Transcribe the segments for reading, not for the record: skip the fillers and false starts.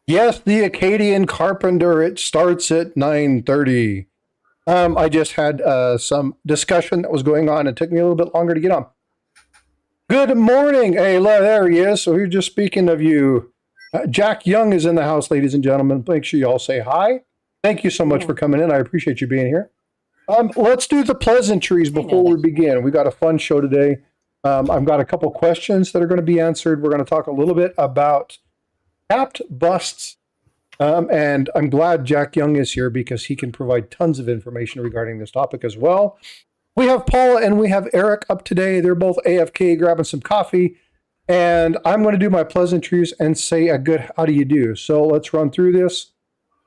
Yes, the Acadian Carpenter. It starts at 9:30. I just had some discussion that was going on. It took me a little bit longer to get on. Good morning. Hey, there he is. So we're just speaking of you. Jack Young is in the house, ladies and gentlemen. Make sure you all say hi. Thank you so much for coming in. I appreciate you being here. Let's do the pleasantries before we begin. We got a fun show today. I've got a couple questions that are going to be answered. We're going to talk a little bit about capped busts. And I'm glad Jack Young is here because he can provide tons of information regarding this topic as well. We have Paula and we have Eric up today. They're both AFK grabbing some coffee. And I'm going to do my pleasantries and say a good how do you do. So let's run through this.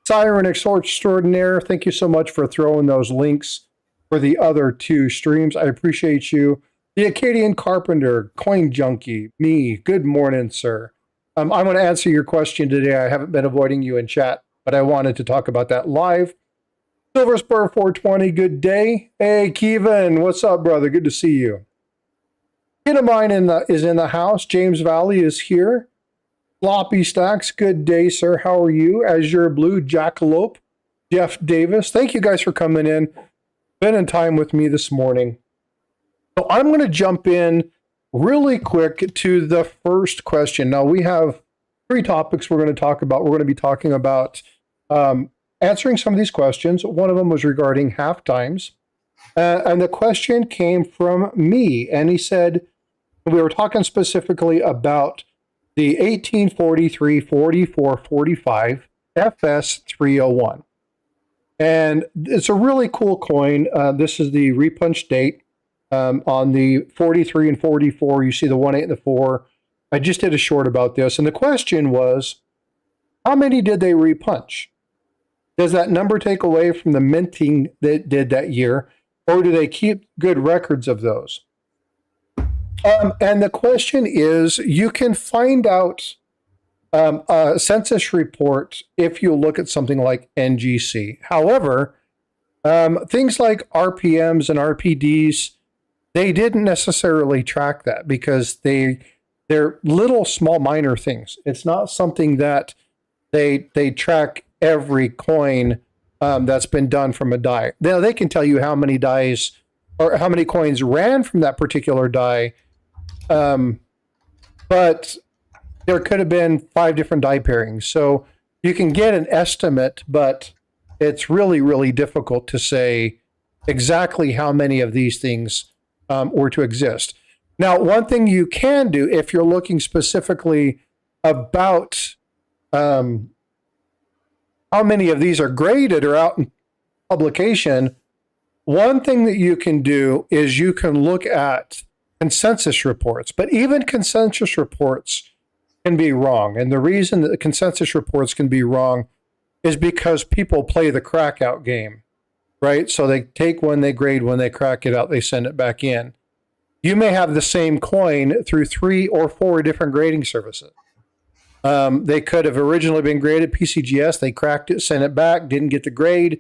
Siren Extraordinaire, thank you so much for throwing those links for the other two streams. I appreciate you. The Acadian Carpenter, Coin Junkie, me, good morning, sir. I'm going to answer your question today. I haven't been avoiding you in chat, but I wanted to talk about that live. Silver Spur 420, good day. Hey, Kevin, what's up, brother? Good to see you. Kid of mine is in the house. James Valley is here. Floppy Stacks, good day, sir. How are you? Azure Blue, Jackalope, Jeff Davis. Thank you guys for coming in. Spending time with me this morning. So I'm going to jump in really quick to the first question. Now, we have three topics we're going to talk about. We're going to be talking about answering some of these questions. One of them was regarding half times. And the question came from me. And he said, we were talking specifically about the 1843, 44, 45 FS 301. And it's a really cool coin. This is the repunch date. On the 43 and 44, you see the 1, 8, and the 4. I just did a short about this. And the question was, how many did they repunch? Does that number take away from the minting that did that year? Or do they keep good records of those? And the question is, you can find out a census report if you look at something like NGC. However, things like RPMs and RPDs, they didn't necessarily track that because they're little small minor things. It's not something that they track every coin that's been done from a die. Now they can tell you how many dies or how many coins ran from that particular die, but there could have been 5 different die pairings. So you can get an estimate, but it's really, really difficult to say exactly how many of these things were to exist. Now, one thing you can do if you're looking specifically about how many of these are graded or out in publication, one thing that you can do is you can look at consensus reports. But even consensus reports can be wrong. And the reason that the consensus reports can be wrong is because people play the crack out game. Right? So they take one, they grade one, they crack it out, they send it back in. You may have the same coin through 3 or 4 different grading services. They could have originally been graded PCGS, they cracked it, sent it back, didn't get the grade.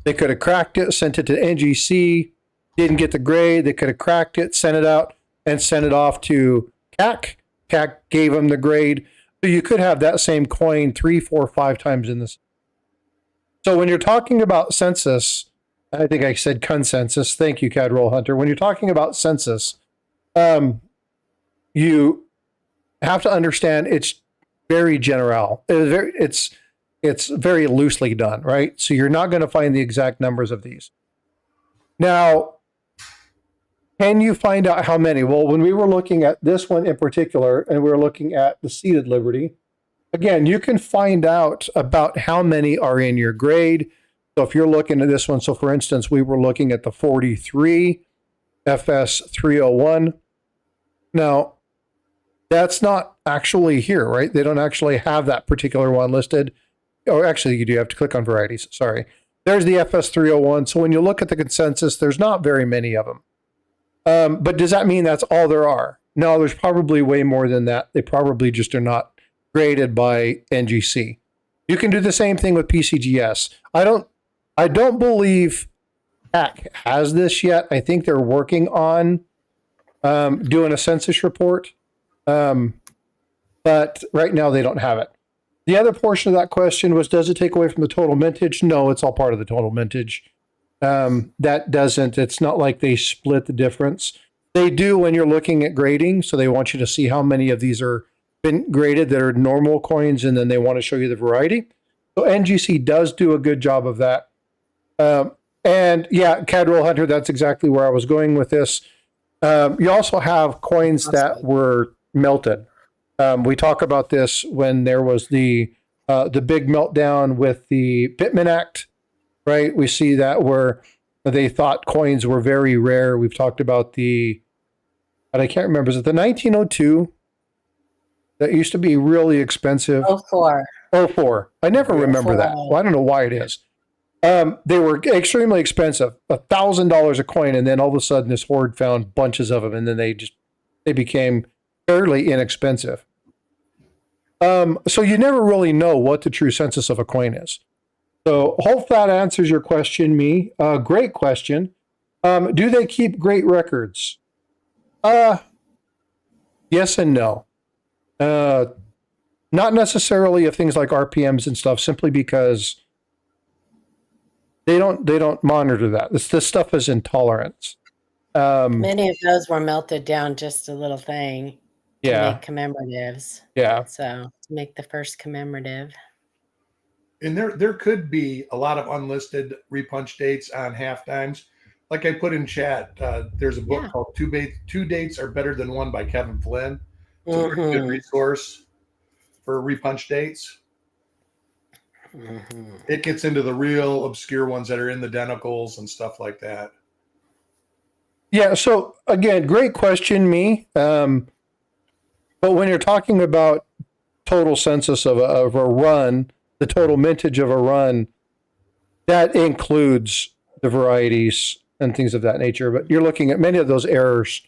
They could have cracked it, sent it to NGC, didn't get the grade. They could have cracked it, sent it out, and sent it off to CAC. CAC gave them the grade. So you could have that same coin 3, 4, 5 times in this. So when you're talking about census, I think I said consensus. Thank you, Cadroll Hunter. When you're talking about census, you have to understand it's very general. It's very loosely done, right? So you're not going to find the exact numbers of these. Now, can you find out how many? Well, when we were looking at this one in particular, and we were looking at the seated Liberty, again, you can find out about how many are in your grade. So if you're looking at this one, so for instance, we were looking at the 43 FS 301. Now, that's not actually here, right? They don't actually have that particular one listed. Oh, actually, you do have to click on varieties. Sorry. There's the FS 301. So when you look at the consensus, there's not very many of them. But does that mean that's all there are? No, there's probably way more than that. They probably just are not graded by NGC. You can do the same thing with PCGS. I don't believe CAC has this yet. I think they're working on doing a census report. But right now they don't have it. The other portion of that question was, does it take away from the total mintage? No, it's all part of the total mintage. That doesn't, it's not like they split the difference. They do when you're looking at grading. So they want you to see how many of these are been graded that are normal coins, and then they want to show you the variety. So NGC does do a good job of that. And yeah, Cadwell Hunter, that's exactly where I was going with this. You also have coins that were melted. We talk about this when there was the big meltdown with the Pittman Act, right? We see that where they thought coins were very rare. We've talked about but I can't remember, is it the 1902? That used to be really expensive. 04. 04. I never remember that. Well, I don't know why it is. They were extremely expensive, $1,000 a coin, and then all of a sudden this horde found bunches of them, and then they became fairly inexpensive. So you never really know what the true census of a coin is. So hope that answers your question, me. Great question. Do they keep great records? Yes and no. Not necessarily of things like RPMs and stuff, simply because they don't monitor that. This stuff is intolerance. Many of those were melted down just a little thing to make commemoratives. Yeah. So to make the first commemorative. And there could be a lot of unlisted repunch dates on half times. Like I put in chat, there's a book called Two Dates Are Better Than One by Kevin Flynn. It's a very good resource for repunch dates. It gets into the real obscure ones that are in the denticles and stuff like that. Yeah, so again, great question, me. But when you're talking about total census of a run, the total mintage of a run, that includes the varieties and things of that nature. But you're looking at many of those errors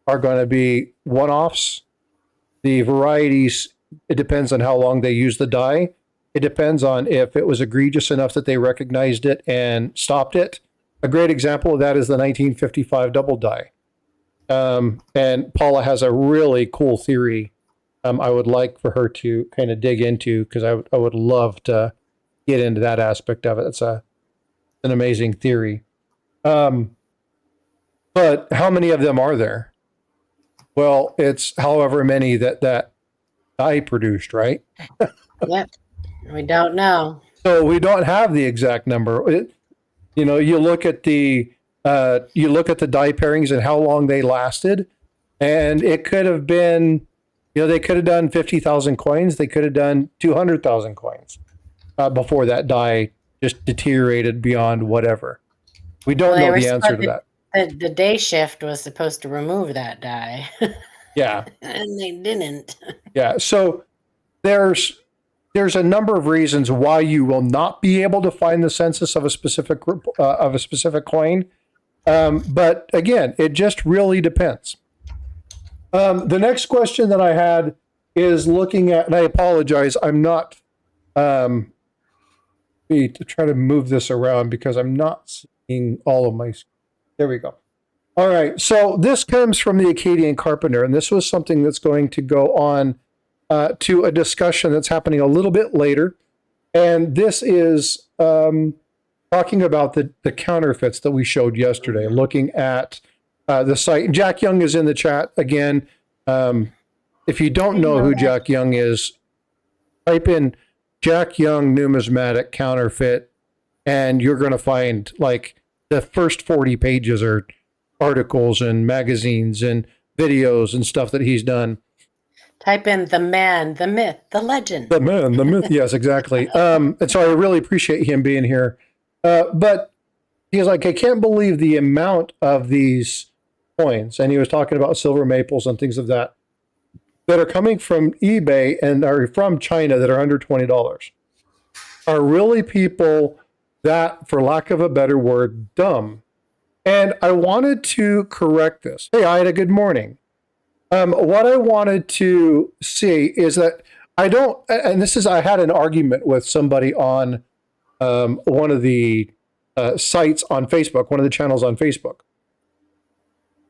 are going to be one-offs. The varieties, it depends on how long they use the die. It depends on if it was egregious enough that they recognized it and stopped it. A great example of that is the 1955 double die. And Paula has a really cool theory I would like for her to kind of dig into, because I would love to get into that aspect of it. It's an amazing theory. But how many of them are there? Well, it's however many that die produced, right? Yep. We don't know. So we don't have the exact number. You look at the die pairings and how long they lasted, and it could have been, they could have done 50,000 coins. They could have done 200,000 coins before that die just deteriorated beyond whatever. We don't know the answer to that. The day shift was supposed to remove that die. Yeah. And they didn't. Yeah. So there's a number of reasons why you will not be able to find the census of a specific group, of a specific coin. But again, it just really depends. The next question that I had is looking at, and I apologize, I'm not, to try to move this around because I'm not seeing all of my, there we go. All right. So this comes from the Acadian Carpenter, and this was something that's going to go on to a discussion that's happening a little bit later. And this is talking about the counterfeits that we showed yesterday, looking at the site. Jack Young is in the chat again. If you don't know who Jack Young is, type in Jack Young numismatic counterfeit, and you're going to find like the first 40 pages are articles and magazines and videos and stuff that he's done. Type in the man, the myth, the legend. The man, the myth. Yes, exactly. And so I really appreciate him being here. But he's like, I can't believe the amount of these coins. And he was talking about silver maples and things of that are coming from eBay and are from China that are under $20. Are really people that, for lack of a better word, dumb. And I wanted to correct this. Hey, Ida, good morning. What I wanted to see is that I don't, and this is, I had an argument with somebody on one of the sites on Facebook, one of the channels on Facebook.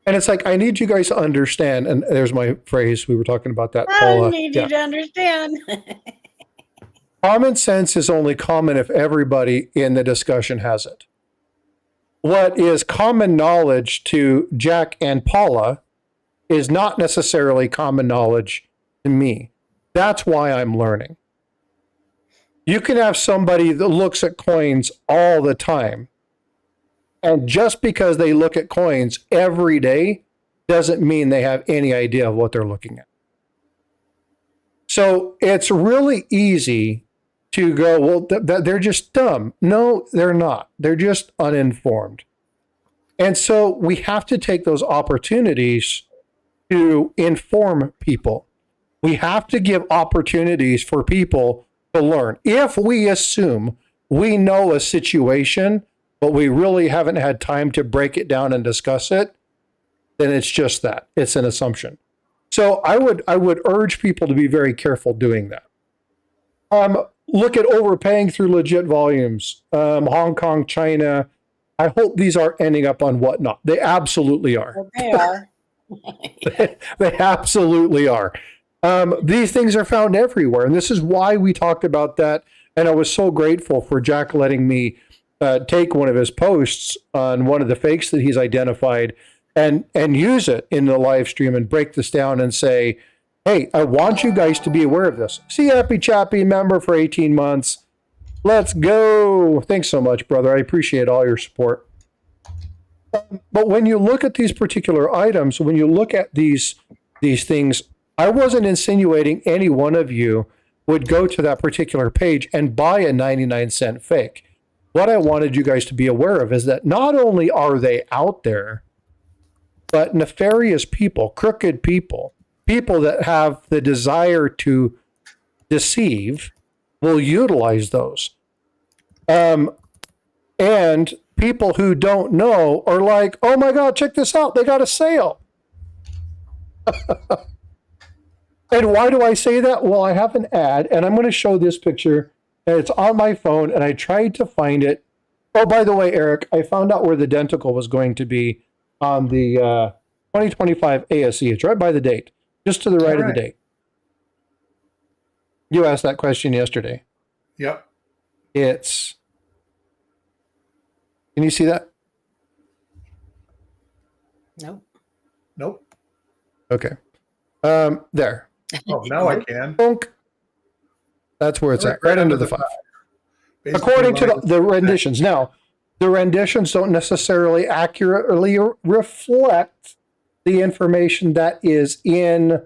And it's like, I need you guys to understand, and there's my phrase, we were talking about that, Paula. I need you to understand. Common sense is only common if everybody in the discussion has it. What is common knowledge to Jack and Paula is not necessarily common knowledge to me. That's why I'm learning. You can have somebody that looks at coins all the time, and just because they look at coins every day doesn't mean they have any idea of what they're looking at. So it's really easy to go, well, they're just dumb. No, they're not. They're just uninformed. And so we have to take those opportunities to inform people. We have to give opportunities for people to learn. If we assume we know a situation, but we really haven't had time to break it down and discuss it, then it's just that. It's an assumption. So I would urge people to be very careful doing that. Look at overpaying through legit volumes. Hong Kong, China. I hope these are ending up on Whatnot. They absolutely are. Well, they are. They absolutely are. These things are found everywhere. And this is why we talked about that. And I was so grateful for Jack letting me take one of his posts on one of the fakes that he's identified and use it in the live stream and break this down and say, hey, I want you guys to be aware of this. See Happy Chappy, member for 18 months. Let's go. Thanks so much, brother. I appreciate all your support. But when you look at these particular items, when you look at these things, I wasn't insinuating any one of you would go to that particular page and buy a 99-cent fake. What I wanted you guys to be aware of is that not only are they out there, but nefarious people, crooked people, people that have the desire to deceive will utilize those. And people who don't know are like, oh my God, check this out. They got a sale. And why do I say that? Well, I have an ad, and I'm going to show this picture, and it's on my phone, and I tried to find it. Oh, by the way, Eric, I found out where the denticle was going to be on the 2025 ASE. It's right by the date, just to the right of the date. You asked that question yesterday. Yep. It's, can you see that? Nope. Nope. Okay. There. Oh, now I can. Bonk. That's where it's at, right under the 5. Basically, According to the renditions. Now, the renditions don't necessarily accurately reflect the information that is in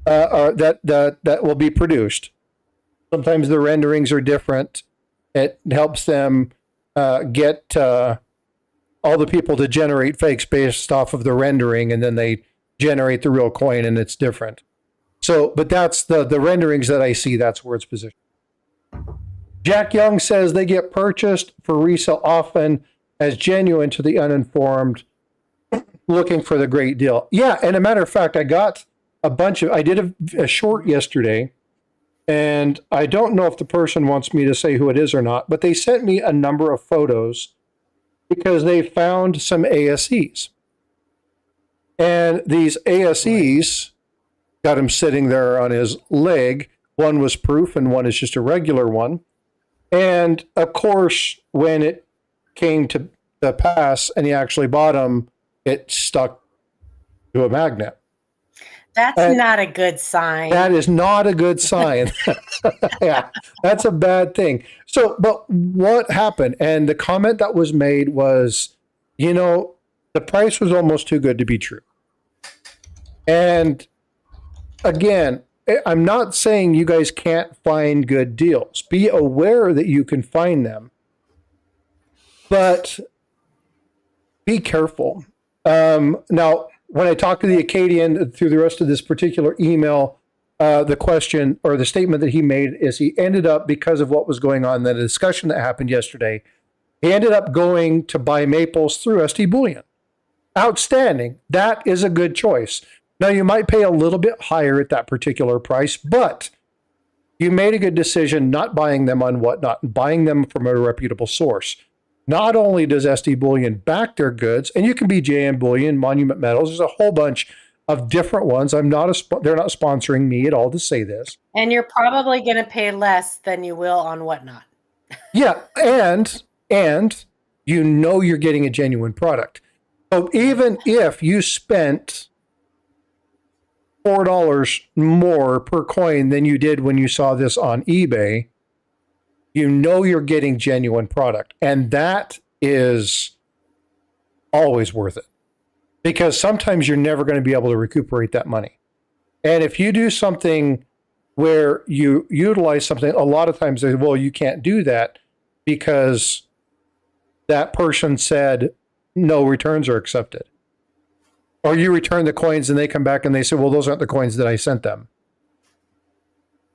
that will be produced. Sometimes the renderings are different. It helps them get all the people to generate fakes based off of the rendering, and then they generate the real coin, and it's different. So, but that's the renderings that I see. That's where it's positioned. Jack Young says they get purchased for resale often as genuine to the uninformed, looking for the great deal. Yeah, and a matter of fact, I got a bunch of, I did a short yesterday, and I don't know if the person wants me to say who it is or not, but they sent me a number of photos because they found some ASEs. And these ASEs got him sitting there on his leg. One was proof and one is just a regular one. And of course, when it came to the pass and he actually bought them, it stuck to a magnet. That's not a good sign. That is not a good sign. Yeah, that's a bad thing. So, but what happened? And the comment that was made was, you know, the price was almost too good to be true. And again, I'm not saying you guys can't find good deals. Be aware that you can find them. But be careful. Now, when I talked to the Acadian through the rest of this particular email, the question or the statement that he made is he ended up, because of what was going on, the discussion that happened yesterday, he ended up going to buy maples through ST Bullion. Outstanding. That is a good choice. Now, you might pay a little bit higher at that particular price, but you made a good decision not buying them on Whatnot, buying them from a reputable source. Not only does ST Bullion back their goods, and you can be JM Bullion, Monument Metals, there's a whole bunch of different ones. They're not sponsoring me at all to say this. And you're probably going to pay less than you will on Whatnot. Yeah, and you're getting a genuine product. So even if you spent $4 more per coin than you did when you saw this on eBay, you're getting genuine product. And that is always worth it. Because sometimes you're never going to be able to recuperate that money. And if you do something where you utilize something, a lot of times they say, well, you can't do that because that person said no returns are accepted. Or you return the coins and they come back and they say, well, those aren't the coins that I sent them.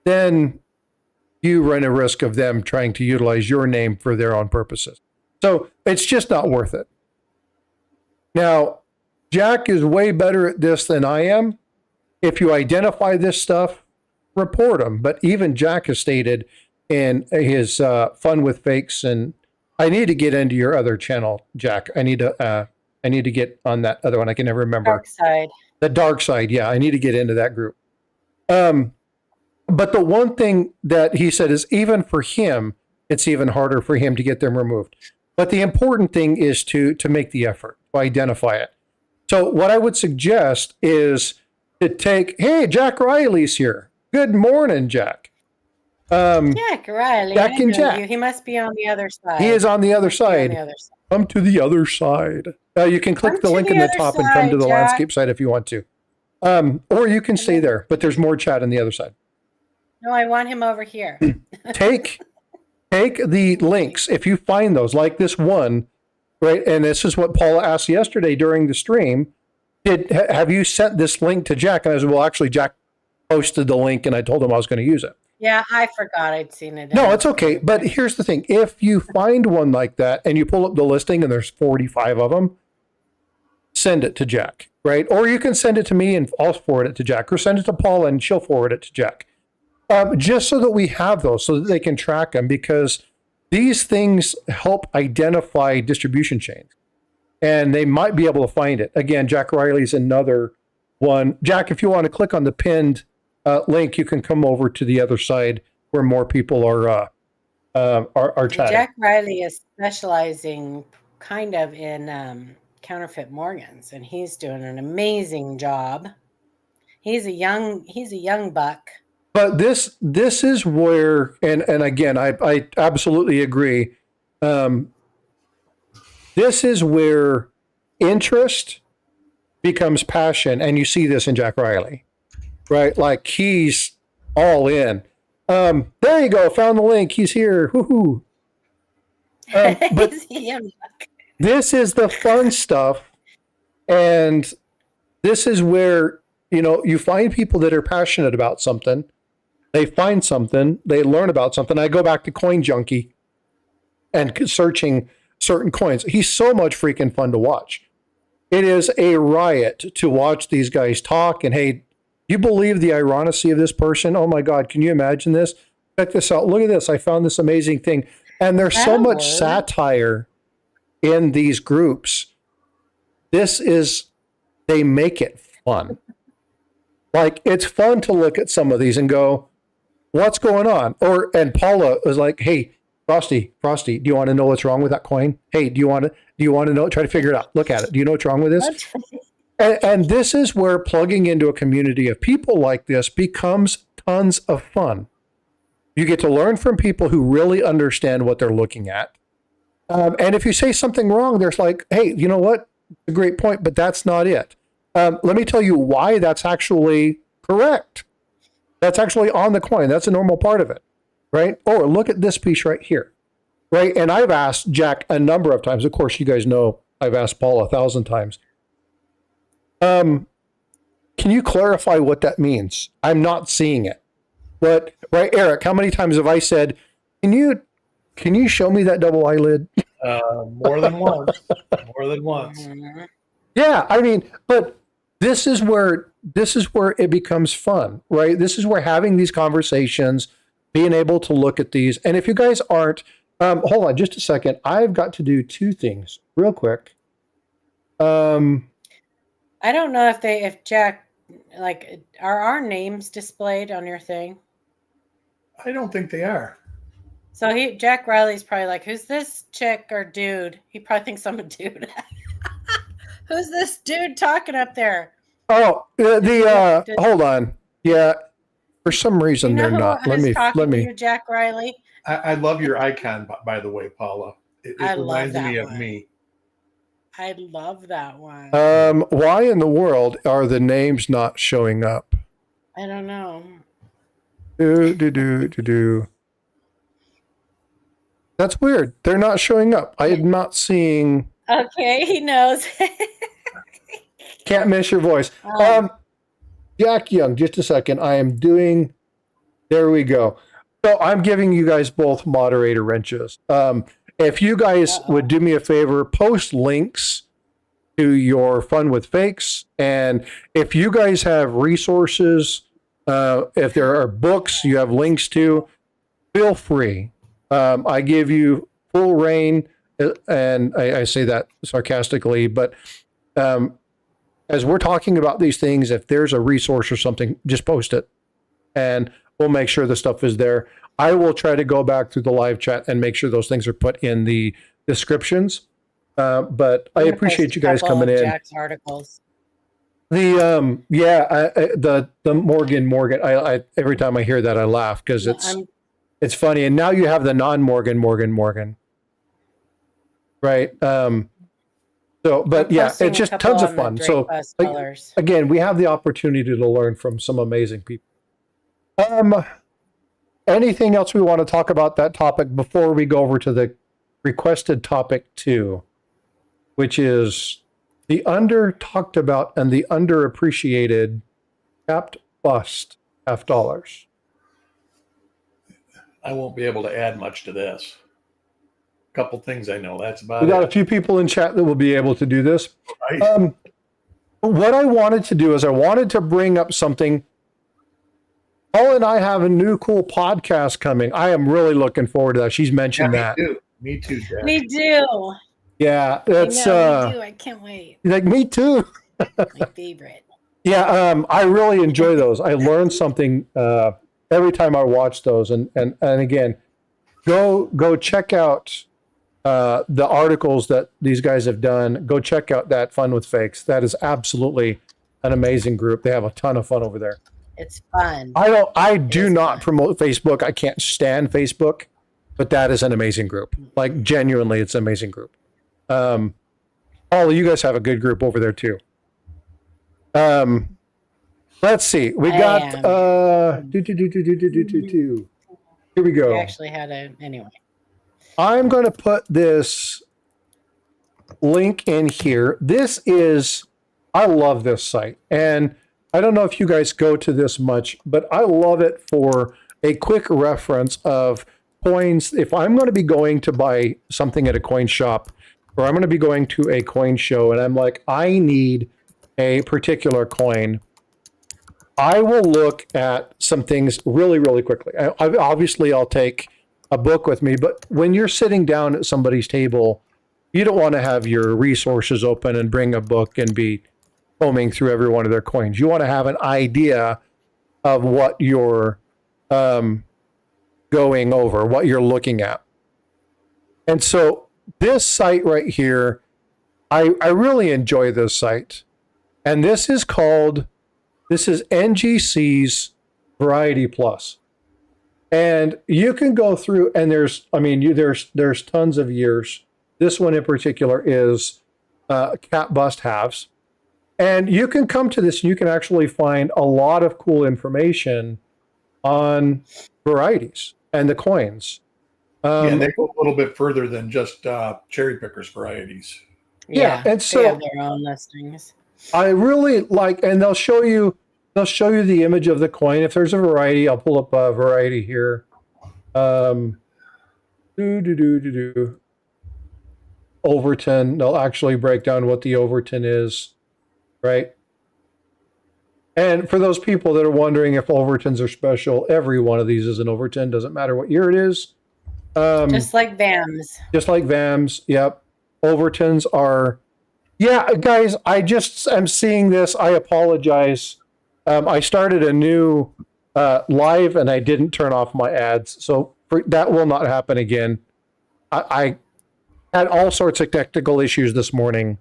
Then you run a risk of them trying to utilize your name for their own purposes. So it's just not worth it. Now, Jack is way better at this than I am. If you identify this stuff, report them. But even Jack has stated in his Fun with Fakes, and I need to get into your other channel, Jack. I need to get on that other one. I can never remember. Dark Side. The Dark Side. Yeah, I need to get into that group. But the one thing that he said is even for him, it's even harder for him to get them removed. But the important thing is to make the effort, to identify it. So what I would suggest is to take, hey, Jack Riley's here. Good morning, Jack. Jack Riley. Jack and Jack. He must be on the other side. He is on the other side. Come to the other side. You can click the link in the top and come to the landscape side if you want to. Or you can stay there, but there's more chat on the other side. No, I want him over here. Take the links, if you find those, like this one, right? And this is what Paula asked yesterday during the stream. Have you sent this link to Jack? And I said, well, actually, Jack posted the link and I told him I was going to use it. Yeah, I forgot I'd seen it. No, it's okay. But here's the thing. If you find one like that and you pull up the listing and there's 45 of them, send it to Jack, right? Or you can send it to me and I'll forward it to Jack, or send it to Paula and she'll forward it to Jack. Just so that we have those, so that they can track them, because these things help identify distribution chains and they might be able to find it. Again, Jack Riley's another one. Jack, if you want to click on the pinned link, you can come over to the other side where more people are chatting. Jack Riley is specializing kind of in counterfeit Morgans, and he's doing an amazing job. He's a young buck. But this is where, and again, I absolutely agree. This is where interest becomes passion, and you see this in Jack Riley, right? Like he's all in. There you go, found the link. He's here. Woohoo! But this is the fun stuff, and this is where you find people that are passionate about something. They find something, they learn about something. I go back to Coin Junkie and searching certain coins. He's so much freaking fun to watch. It is a riot to watch these guys talk. And hey, you believe the ironicity of this person? Oh my God, can you imagine this? Check this out. Look at this. I found this amazing thing. And there's so much satire in these groups. They make it fun. Like, it's fun to look at some of these and go, what's going on? And Paula was like, hey, Frosty, do you want to know what's wrong with that coin? Hey, do you want to know? Try to figure it out. Look at it. Do you know what's wrong with this? And this is where plugging into a community of people like this becomes tons of fun. You get to learn from people who really understand what they're looking at. And if you say something wrong, there's like, hey, you know what? A great point, but that's not it. Let me tell you why that's actually correct. That's actually on the coin. That's a normal part of it, right? Or look at this piece right here, right? And I've asked Jack a number of times. Of course, you guys know I've asked Paul 1,000 times. Can you clarify what that means? I'm not seeing it. But, right, Eric, how many times have I said, can you show me that double eyelid? More than once. More than once. Yeah, I mean, but this is where it becomes fun, right? This is where having these conversations, being able to look at these, and if you guys aren't, hold on just a second. I've got to do two things real quick. I don't know if Jack like, are our names displayed on your thing? I don't think they are. So Jack Riley's probably like, who's this chick or dude? He probably thinks I'm a dude. Who's this dude talking up there? Oh, hold on. Yeah, for some reason they're not. Let me. To you, Jack Riley. I love your icon, by the way, Paula. It reminds me of me. I love that one. Why in the world are the names not showing up? I don't know. Do. That's weird. They're not showing up. I am not seeing. Okay, he knows. Can't miss your voice. Jack Young, just a second. I am doing. There we go. So I'm giving you guys both moderator wrenches. If you guys would do me a favor, post links to your Fun with Fakes. And if you guys have resources, if there are books you have links to, feel free. I give you full reign, and I say that sarcastically, but as we're talking about these things, if there's a resource or something, just post it, and we'll make sure the stuff is there. I will try to go back through the live chat and make sure those things are put in the descriptions. But I appreciate you guys coming in. Jack's articles. The the Morgan. I every time I hear that I laugh because it's funny. And now you have the non-Morgan. Right. So, but yeah, it's just tons of fun. So again, we have the opportunity to learn from some amazing people. Anything else we want to talk about that topic before we go over to the requested topic 2, which is the under talked about and the underappreciated capped bust $50. I won't be able to add much to this. A couple things I know. That's about it. We got a few people in chat that will be able to do this. Right. What I wanted to do is I wanted to bring up something. Paul and I have a new cool podcast coming. I am really looking forward to that. She's mentioned that. Me too, Jack. Me too. Yeah, it's me too. I can't wait. Like me too. My favorite. Yeah, I really enjoy those. I learn something every time I watch those, and again, go check out the articles that these guys have done. Go check out that Fun with Fakes. That is absolutely an amazing group. They have a ton of fun over there. It's fun. I do not promote Facebook. I can't stand Facebook, but that is an amazing group. Like genuinely, it's an amazing group. Paula, you guys have a good group over there too. Let's see. We got Here we go. We actually had anyway. I'm going to put this link in here. I love this site, and I don't know if you guys go to this much, but I love it for a quick reference of coins. If I'm going to be going to buy something at a coin shop, or I'm going to be going to a coin show, and I'm like, I need a particular coin, I will look at some things really, really quickly. Obviously, I'll take a book with me, but when you're sitting down at somebody's table, you don't want to have your resources open and bring a book and be combing through every one of their coins. You want to have an idea of what you're going over, what you're looking at. And so this site right here, I really enjoy this site. And this is NGC's Variety Plus. And you can go through, and there's tons of years. This one in particular is Cap Bust Halves. And you can come to this and you can actually find a lot of cool information on varieties and the coins. And they go a little bit further than just cherry pickers varieties. Yeah, and so they have their own listings. I really like, and they'll show you the image of the coin. If there's a variety, I'll pull up a variety here. Overton. They'll actually break down what the Overton is, right? And for those people that are wondering if Overtons are special, every one of these is an Overton. Doesn't matter what year it is. Just like VAMs. Just like VAMs, yep. Overtons are... Yeah, guys, I'm seeing this. I apologize. I started a new live and I didn't turn off my ads. So that will not happen again. I had all sorts of technical issues this morning.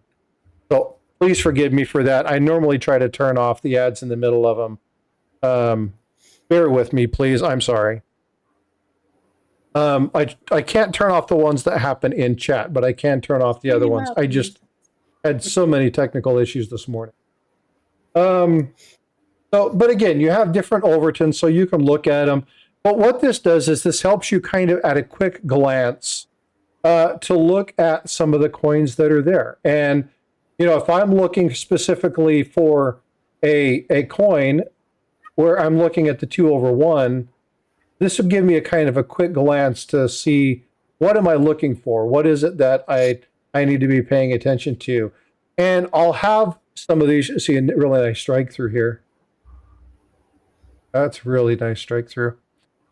So please forgive me for that. I normally try to turn off the ads in the middle of them. Bear with me, please. I'm sorry. I can't turn off the ones that happen in chat, but I can turn off the other ones. I just had so many technical issues this morning. But again, you have different Overtons, so you can look at them. But what this does is this helps you kind of at a quick glance to look at some of the coins that are there. And, if I'm looking specifically for a coin where I'm looking at the 2/1, this would give me a kind of a quick glance to see what am I looking for? What is it that I need to be paying attention to? And I'll have some of these, see a really nice strike through here. That's really nice strike through.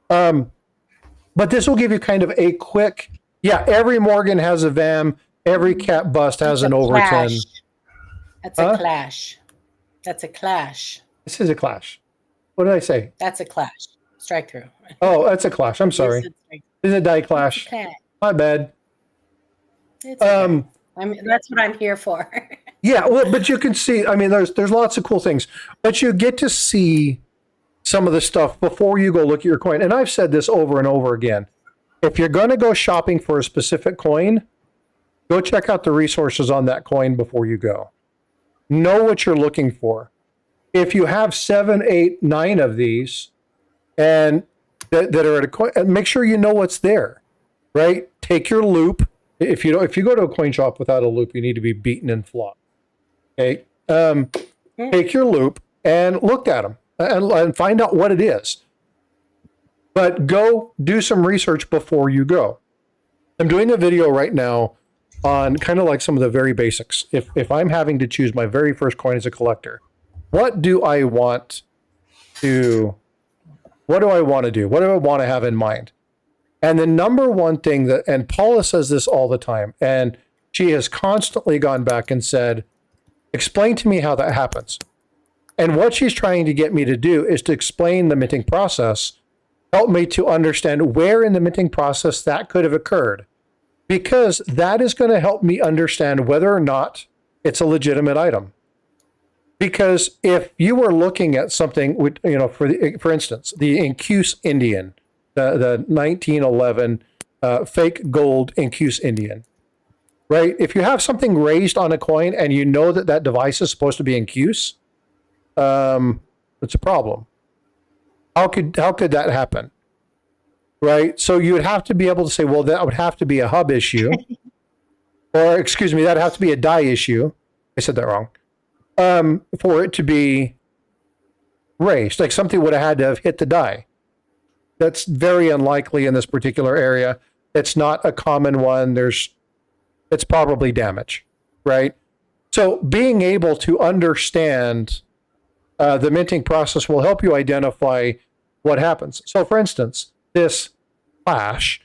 But this will give you kind of a quick, every Morgan has a VAM, every cat bust has an Overton. That's a clash. That's a clash. This is a clash. What did I say? That's a clash. Strike through. Oh, that's a clash. I'm sorry. This is a die clash. My bad. It's okay. That's what I'm here for. Yeah, well, but you can see, there's lots of cool things, but you get to see some of the stuff before you go look at your coin. And I've said this over and over again. If you're going to go shopping for a specific coin, go check out the resources on that coin before you go. Know what you're looking for. If you have 7, 8, 9 of these and that are at a coin, make sure you know what's there, right? Take your loop. If you go to a coin shop without a loop, you need to be beaten and flopped. Okay. Take your loop and look at them and find out what it is. But go do some research before you go. I'm doing a video right now on kind of like some of the very basics. If I'm having to choose my very first coin as a collector, what do I want to do? What do I want to have in mind? And the number one thing and Paula says this all the time, and she has constantly gone back and said, explain to me how that happens. And what she's trying to get me to do is to explain the minting process, help me to understand where in the minting process that could have occurred, because that is going to help me understand whether or not it's a legitimate item. Because if you were looking at something, for instance, the Incuse Indian, the 1911 fake gold Incuse Indian, right? If you have something raised on a coin and you know that device is supposed to be Incuse, it's a problem. How could that happen? Right? So you would have to be able to say, well, that would have to be a hub issue. Or, excuse me, that'd have to be a die issue. I said that wrong. For it to be raised. Like something would have had to have hit the die. That's very unlikely in this particular area. It's not a common one. It's probably damage, right? So being able to understand the minting process will help you identify what happens. So for instance, this clash.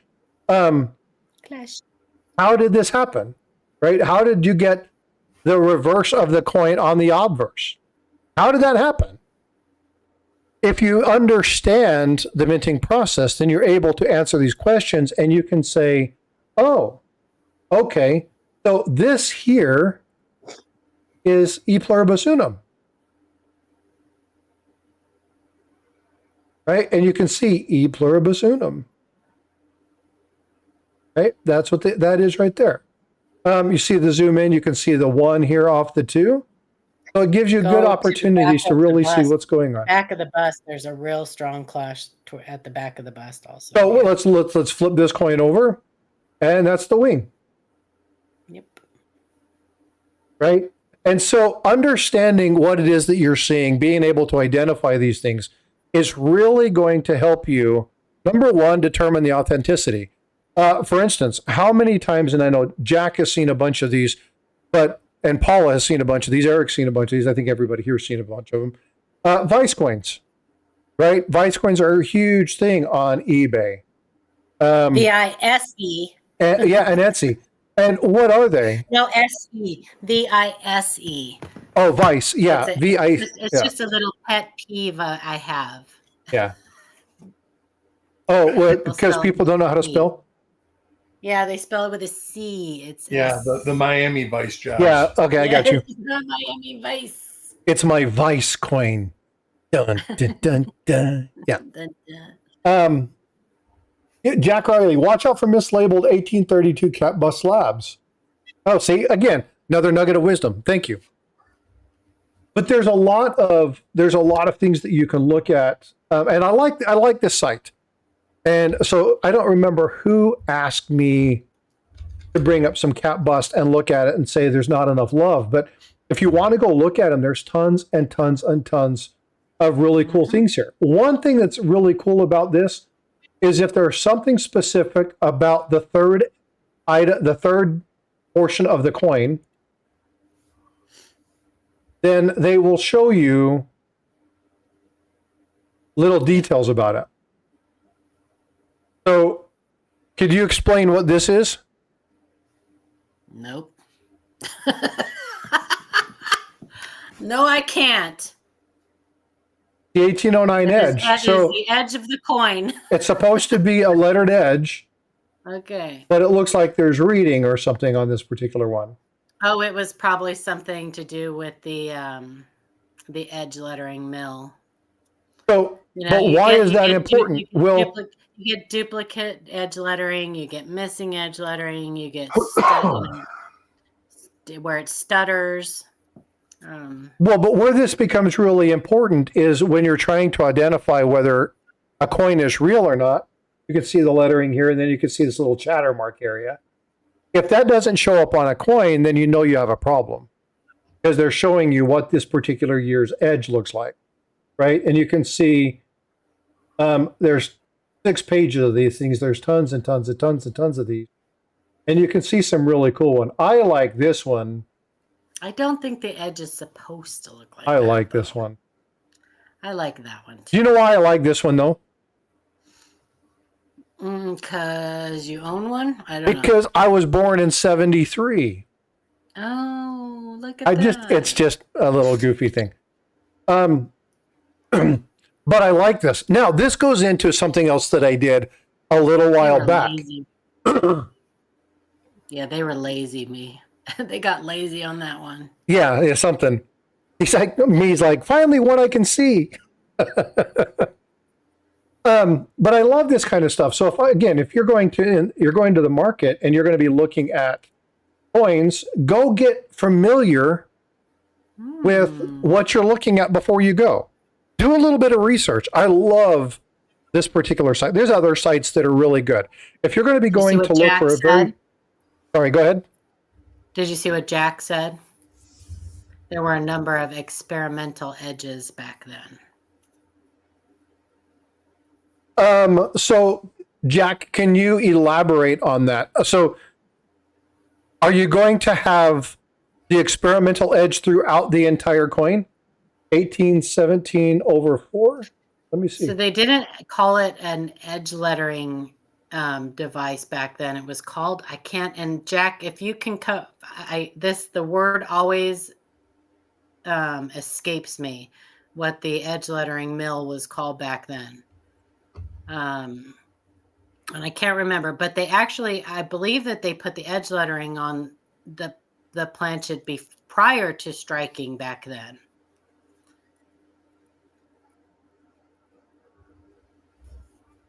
How did this happen? Right? How did you get the reverse of the coin on the obverse? How did that happen? If you understand the minting process, then you're able to answer these questions and you can say, oh, okay, so this here is E pluribus unum. Right? And you can see E pluribus unum. Right? That's what that is right there. You see the zoom in, you can see the 1 here off the 2. So it gives you good opportunities to really see what's going on. Back of the bust, there's a real strong clash at the back of the bust also. So let's flip this coin over, and that's the wing. Yep. Right? And so understanding what it is that you're seeing, being able to identify these things is really going to help you, number one, determine the authenticity. For instance, how many times, and I know Jack has seen a bunch of these, and Paula has seen a bunch of these, Eric's seen a bunch of these, I think everybody here's seen a bunch of them. Vice coins, right? Vice coins are a huge thing on eBay. V-I-S-E. And Etsy. And what are they? No, S-E. V-I-S-E. Oh, Vice. Yeah. It's just a little pet peeve I have. Yeah. Oh, well, because spell people don't know how to C. spell? Yeah, they spell it with a C. It's Yeah, the Miami Vice jobs. Yeah. Okay, I got you. It's the Miami Vice. It's my Vice coin. Dun, dun, dun, dun. Yeah. Dun, dun. Jack Riley, watch out for mislabeled 1832 cat bus slabs. Oh, see, again, another nugget of wisdom. Thank you. But there's a lot of things that you can look at, and I like this site. And so I don't remember who asked me to bring up some cat bust and look at it and say there's not enough love. But if you want to go look at them, there's tons and tons and tons of really cool things here. One thing that's really cool about this is if there's something specific about the third portion of the coin, then they will show you little details about it. So, could you explain what this is? Nope. No, I can't. The 1809 edge. So is the edge of the coin. it's supposed to be a lettered edge, Okay. but it looks like there's reading or something on this particular one. Oh, it was probably something to do with the edge lettering mill. So, but why is that important? You get duplicate edge lettering, you get missing edge lettering, you get where it stutters. Well, but where this becomes really important is when you're trying to identify whether a coin is real or not. You can see the lettering here, and then you can see this little chatter mark area. If that doesn't show up on a coin, then you know you have a problem because they're showing you what this particular year's edge looks like, right? And you can see there's 6 pages of these things. There's tons and tons and tons and tons of these. And you can see some really cool one. I like this one. I don't think the edge is supposed to look like that. I like this one. I like that one too. Do you know why I like this one, though? Because you own one? I don't know. Because I was born in 73. Oh, look at that. It's just a little goofy thing. But I like this. Now, this goes into something else that I did a little while back. Yeah, they were lazy, me. They got lazy on that one. Yeah, something. He's like, finally one I can see. But I love this kind of stuff. So if you're going to the market and you're going to be looking at coins, go get familiar with what you're looking at before you go. Do a little bit of research. I love this particular site. There's other sites that are really good. If you're going to be going to look for a very... Sorry, go ahead. Did you see what Jack said? There were a number of experimental edges back then. So, Jack, can you elaborate on that? So, are you going to have the experimental edge throughout the entire coin? 1817 over 4? Let me see. So they didn't call it an edge lettering device back then. It was called, I can't, and Jack, if you can cut, the word always escapes me, what the edge lettering mill was called back then. And I can't remember, but they actually, I believe that they put the edge lettering on the planchet prior to striking back then.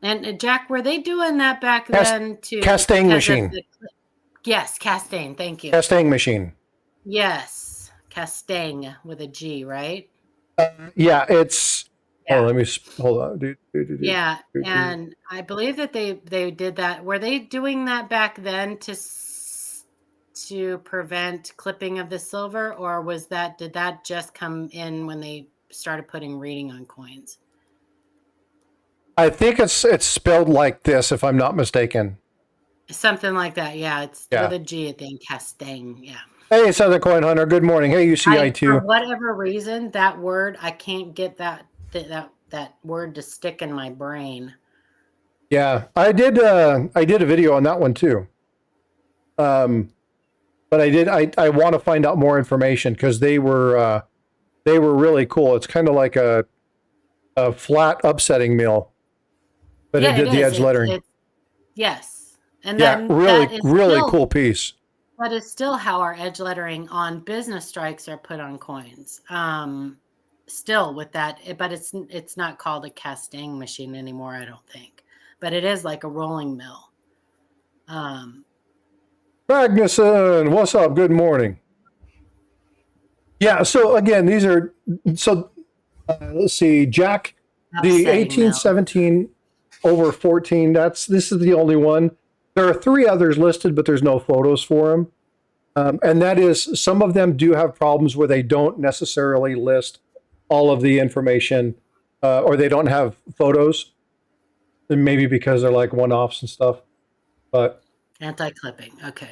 And Jack, were they doing that back then too? Castaigne machine. Yes, Castaigne. Thank you. Castaigne machine. Yes, Castaigne with a G, right? Yeah, it's. Yeah. Oh, let me hold on. Yeah, and I believe that they did that. Were they doing that back then to prevent clipping of the silver, or did that just come in when they started putting reading on coins? I think it's spelled like this, if I'm not mistaken. Something like that, yeah. It's with a G, I think. Castaigne, yeah. Hey, Southern Coin Hunter. Good morning. Hey, UCI2. For whatever reason, that word, I can't get that word to stick in my brain. Yeah, I did a video on that one too. but I want to find out more information because they were really cool. It's kind of like a flat upsetting mill, but Yeah, it did the is. edge lettering. Yes. And Yeah, then really, really cool piece. That is still how our edge lettering on business strikes are put on coins. Still with that, but it's not called a casting machine anymore, I don't think. But it is like a rolling mill. Magnuson, what's up? Good morning. Yeah, so again, these are let's see, Jack, the 1817 over 14. This is the only one. There are 3 others listed, but there's no photos for them. And that is, some of them do have problems where they don't necessarily list all of the information, or they don't have photos. And maybe because they're like one-offs and stuff. But anti-clipping. Okay.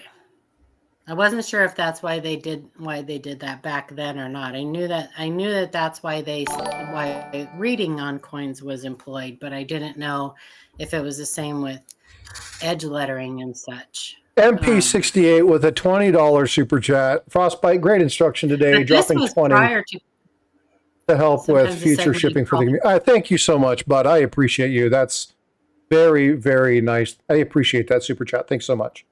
I wasn't sure if that's why they did that back then or not. I knew that that's why reading on coins was employed, but I didn't know if it was the same with edge lettering and such. MP68 with a $20 super chat. Frostbyte, great instruction today, dropping 20 to help with future shipping for the community. Thank you so much, bud. I appreciate you. That's very, very nice. I appreciate that super chat. Thanks so much.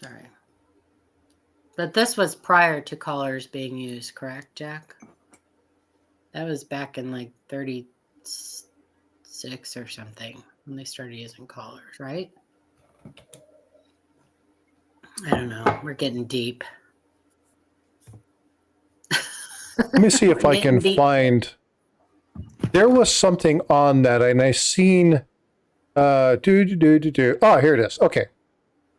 Sorry. But this was prior to collars being used, correct, Jack? That was back in like 36 or something when they started using collars, right? I don't know. We're getting deep. Let me see if I can find. There was something on that, and I seen. Oh, here it is. Okay.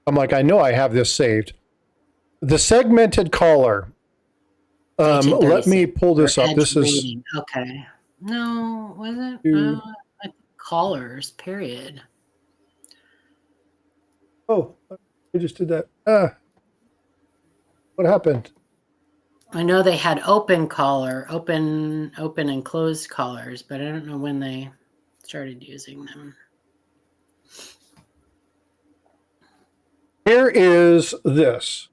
I'm like, I know I have this saved. The segmented collar. Let me pull this up. This is okay. No, was it? Collars. Period. Oh, I just did that. What happened? I know they had open and closed collars, but I don't know when they started using them. Here is this.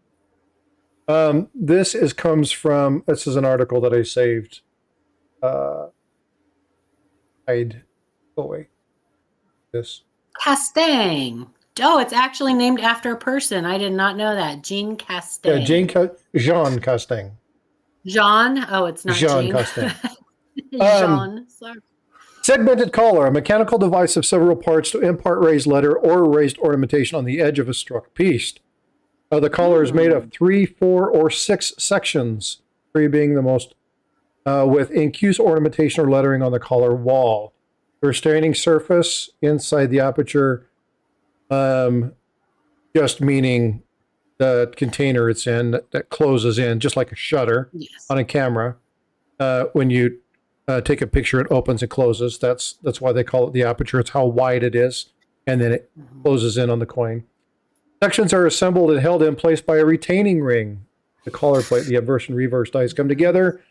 This is an article that I saved. This. Castaigne. Oh, it's actually named after a person. I did not know that. Jean Castaigne. Yeah, Jean Castaigne. Jean? Oh, it's not Jean Jean. Castaigne. Jean. Sorry. Segmented collar, a mechanical device of several parts to impart raised letter or raised ornamentation on the edge of a struck piece. The collar is made of 3, 4, or 6 sections, 3 being the most, with incuse ornamentation or lettering on the collar wall. The restraining surface inside the aperture, just meaning the container it's in that closes in, just like a shutter on a camera. When you take a picture, it opens and closes. That's why they call it the aperture. It's how wide it is, and then it closes in on the coin. Sections are assembled and held in place by a retaining ring. The collar plate, the inverse and reverse dies come together.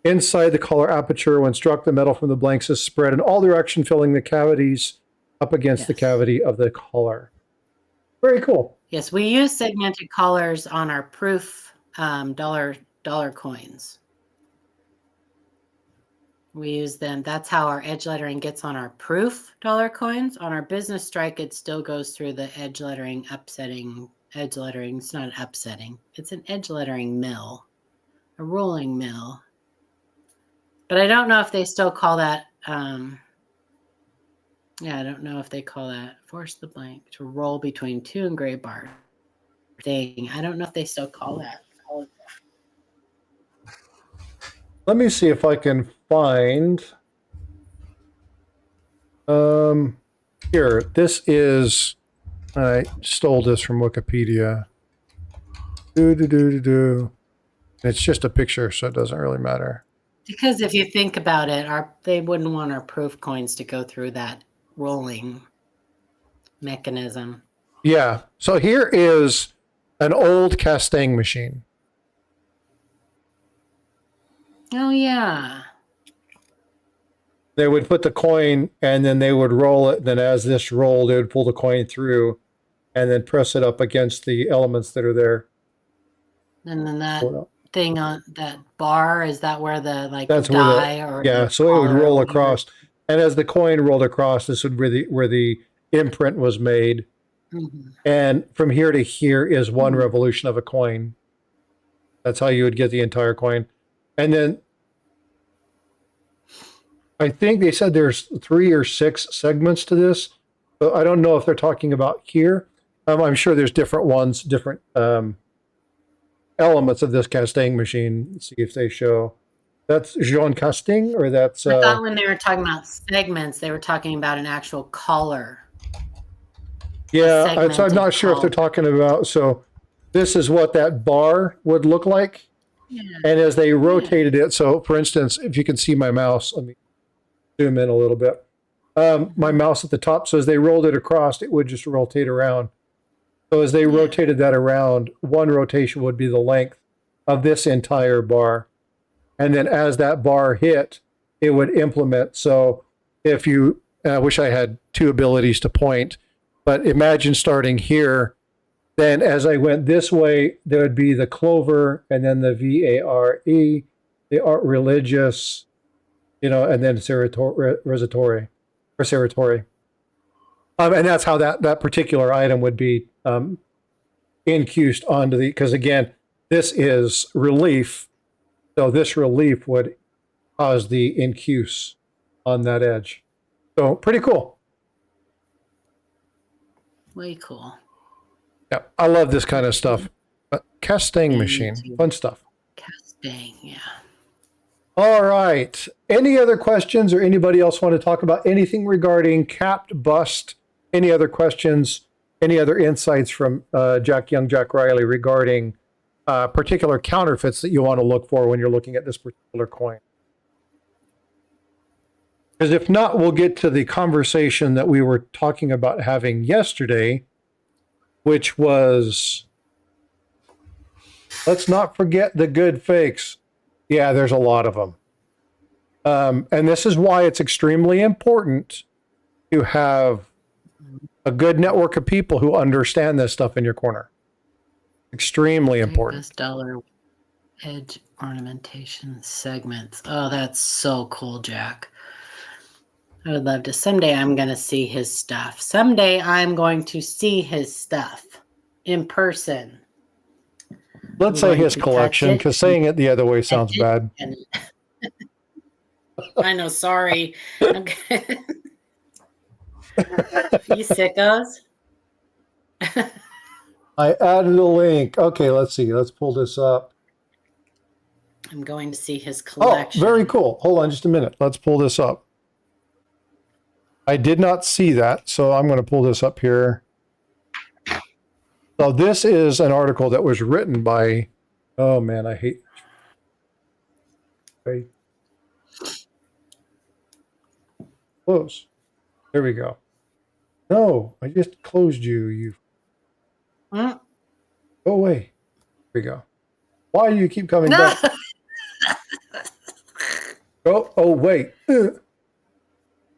Inside the collar aperture, when struck, the metal from the blanks is spread in all directions, filling the cavities up against the cavity of the collar. Very cool. Yes, we use segmented collars on our proof dollar coins. We use them. That's how our edge lettering gets on our proof dollar coins. On our business strike, it still goes through the edge lettering, edge lettering. It's not upsetting. It's an edge lettering mill, a rolling mill. But I don't know if they still call that. I don't know if they call that force the blank to roll between 2 engraved bars. I don't know if they still call that. Let me see if I can find. Here, this is. I stole this from Wikipedia. It's just a picture, so it doesn't really matter. Because if you think about it, they wouldn't want our proof coins to go through that rolling mechanism. Yeah. So here is an old Castaigne machine. Oh, yeah. They would put the coin and then they would roll it. Then as this rolled, they would pull the coin through. and then press it up against the elements that are there. And then that thing on that bar, is that where the That's die where so it would roll across. And as the coin rolled across, this would be where the imprint was made. Mm-hmm. And from here to here is one revolution of a coin. That's how you would get the entire coin. And then I think they said there's 3 or 6 segments to this. But I don't know if they're talking about here. I'm sure there's different ones, different elements of this casting machine. Let's see if they show. That's Jean casting, or that's. I thought when they were talking about segments, they were talking about an actual collar. Yeah, so I'm not sure if they're talking about. So this is what that bar would look like. Yeah. And as they rotated it, so for instance, if you can see my mouse, let me zoom in a little bit. My mouse at the top, so as they rolled it across, it would just rotate around. So as they rotated that around, one rotation would be the length of this entire bar. And then as that bar hit, it would implement. So if you, I wish I had 2 abilities to point, but imagine starting here. Then as I went this way, there would be the clover and then the VARE, the art religious, and then resitory. And that's how that particular item would be incused onto the, because again, this is relief. So this relief would cause the incuse on that edge. So pretty cool. Way cool. Yeah, I love this kind of stuff. Casting machine, fun stuff. Casting, yeah. All right. Any other questions, or anybody else want to talk about anything regarding capped bust? Any other questions? Any other insights from Jack Riley regarding particular counterfeits that you want to look for when you're looking at this particular coin? Because if not, we'll get to the conversation that we were talking about having yesterday, which was, let's not forget the good fakes. Yeah, there's a lot of them. And this is why it's extremely important to have a good network of people who understand this stuff in your corner. Extremely important. This dollar edge ornamentation segments. Oh, that's so cool, Jack. I would love to. Someday I'm going to see his stuff. Someday I'm going to see his stuff in person. Let's say his collection, because saying it the other way sounds bad. I know, sorry. You sickos. I added a link. Okay, let's see. Let's pull this up. I'm going to see his collection. Oh, very cool. Hold on just a minute. Let's pull this up. I did not see that, so I'm going to pull this up here. So this is an article that was written by, oh man, I hate. Okay. Close. There we go. No, I just closed you. Go away. Here we go. Why do you keep coming back? Oh, wait.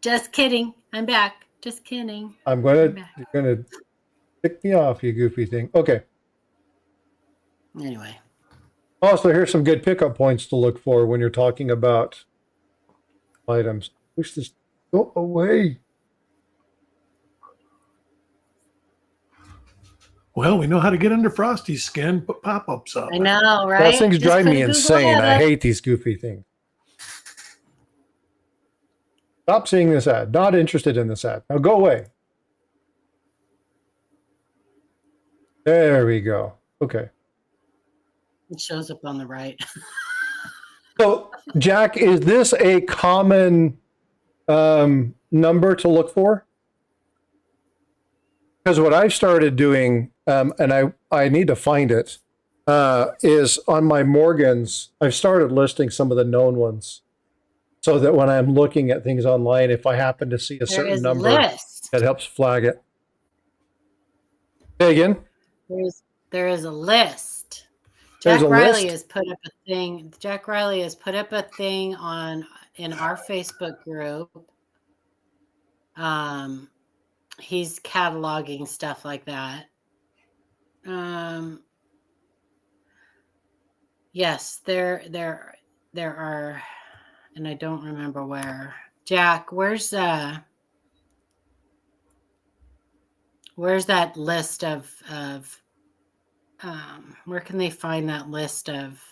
Just kidding. I'm back. Just kidding. You're gonna pick me off, you goofy thing. Okay. Anyway. Also, here's some good pickup points to look for when you're talking about items. Push this. Go away. Well, we know how to get under Frosty's skin, put pop-ups up. I know, right? Those things drive me insane. I hate these goofy things. Stop seeing this ad. Not interested in this ad. Now go away. There we go. Okay. It shows up on the right. So, Jack, is this a common number to look for? Because what I've started doing, and I need to find it, is on my Morgans, I've started listing some of the known ones. So that when I'm looking at things online, if I happen to see a certain number, that helps flag it. Say again? There is a list. Jack Riley has put up a thing. Jack Riley has put up a thing in our Facebook group. he's cataloging stuff like that. Yes, there are, and I don't remember where. Jack, where's that list of where can they find that list of?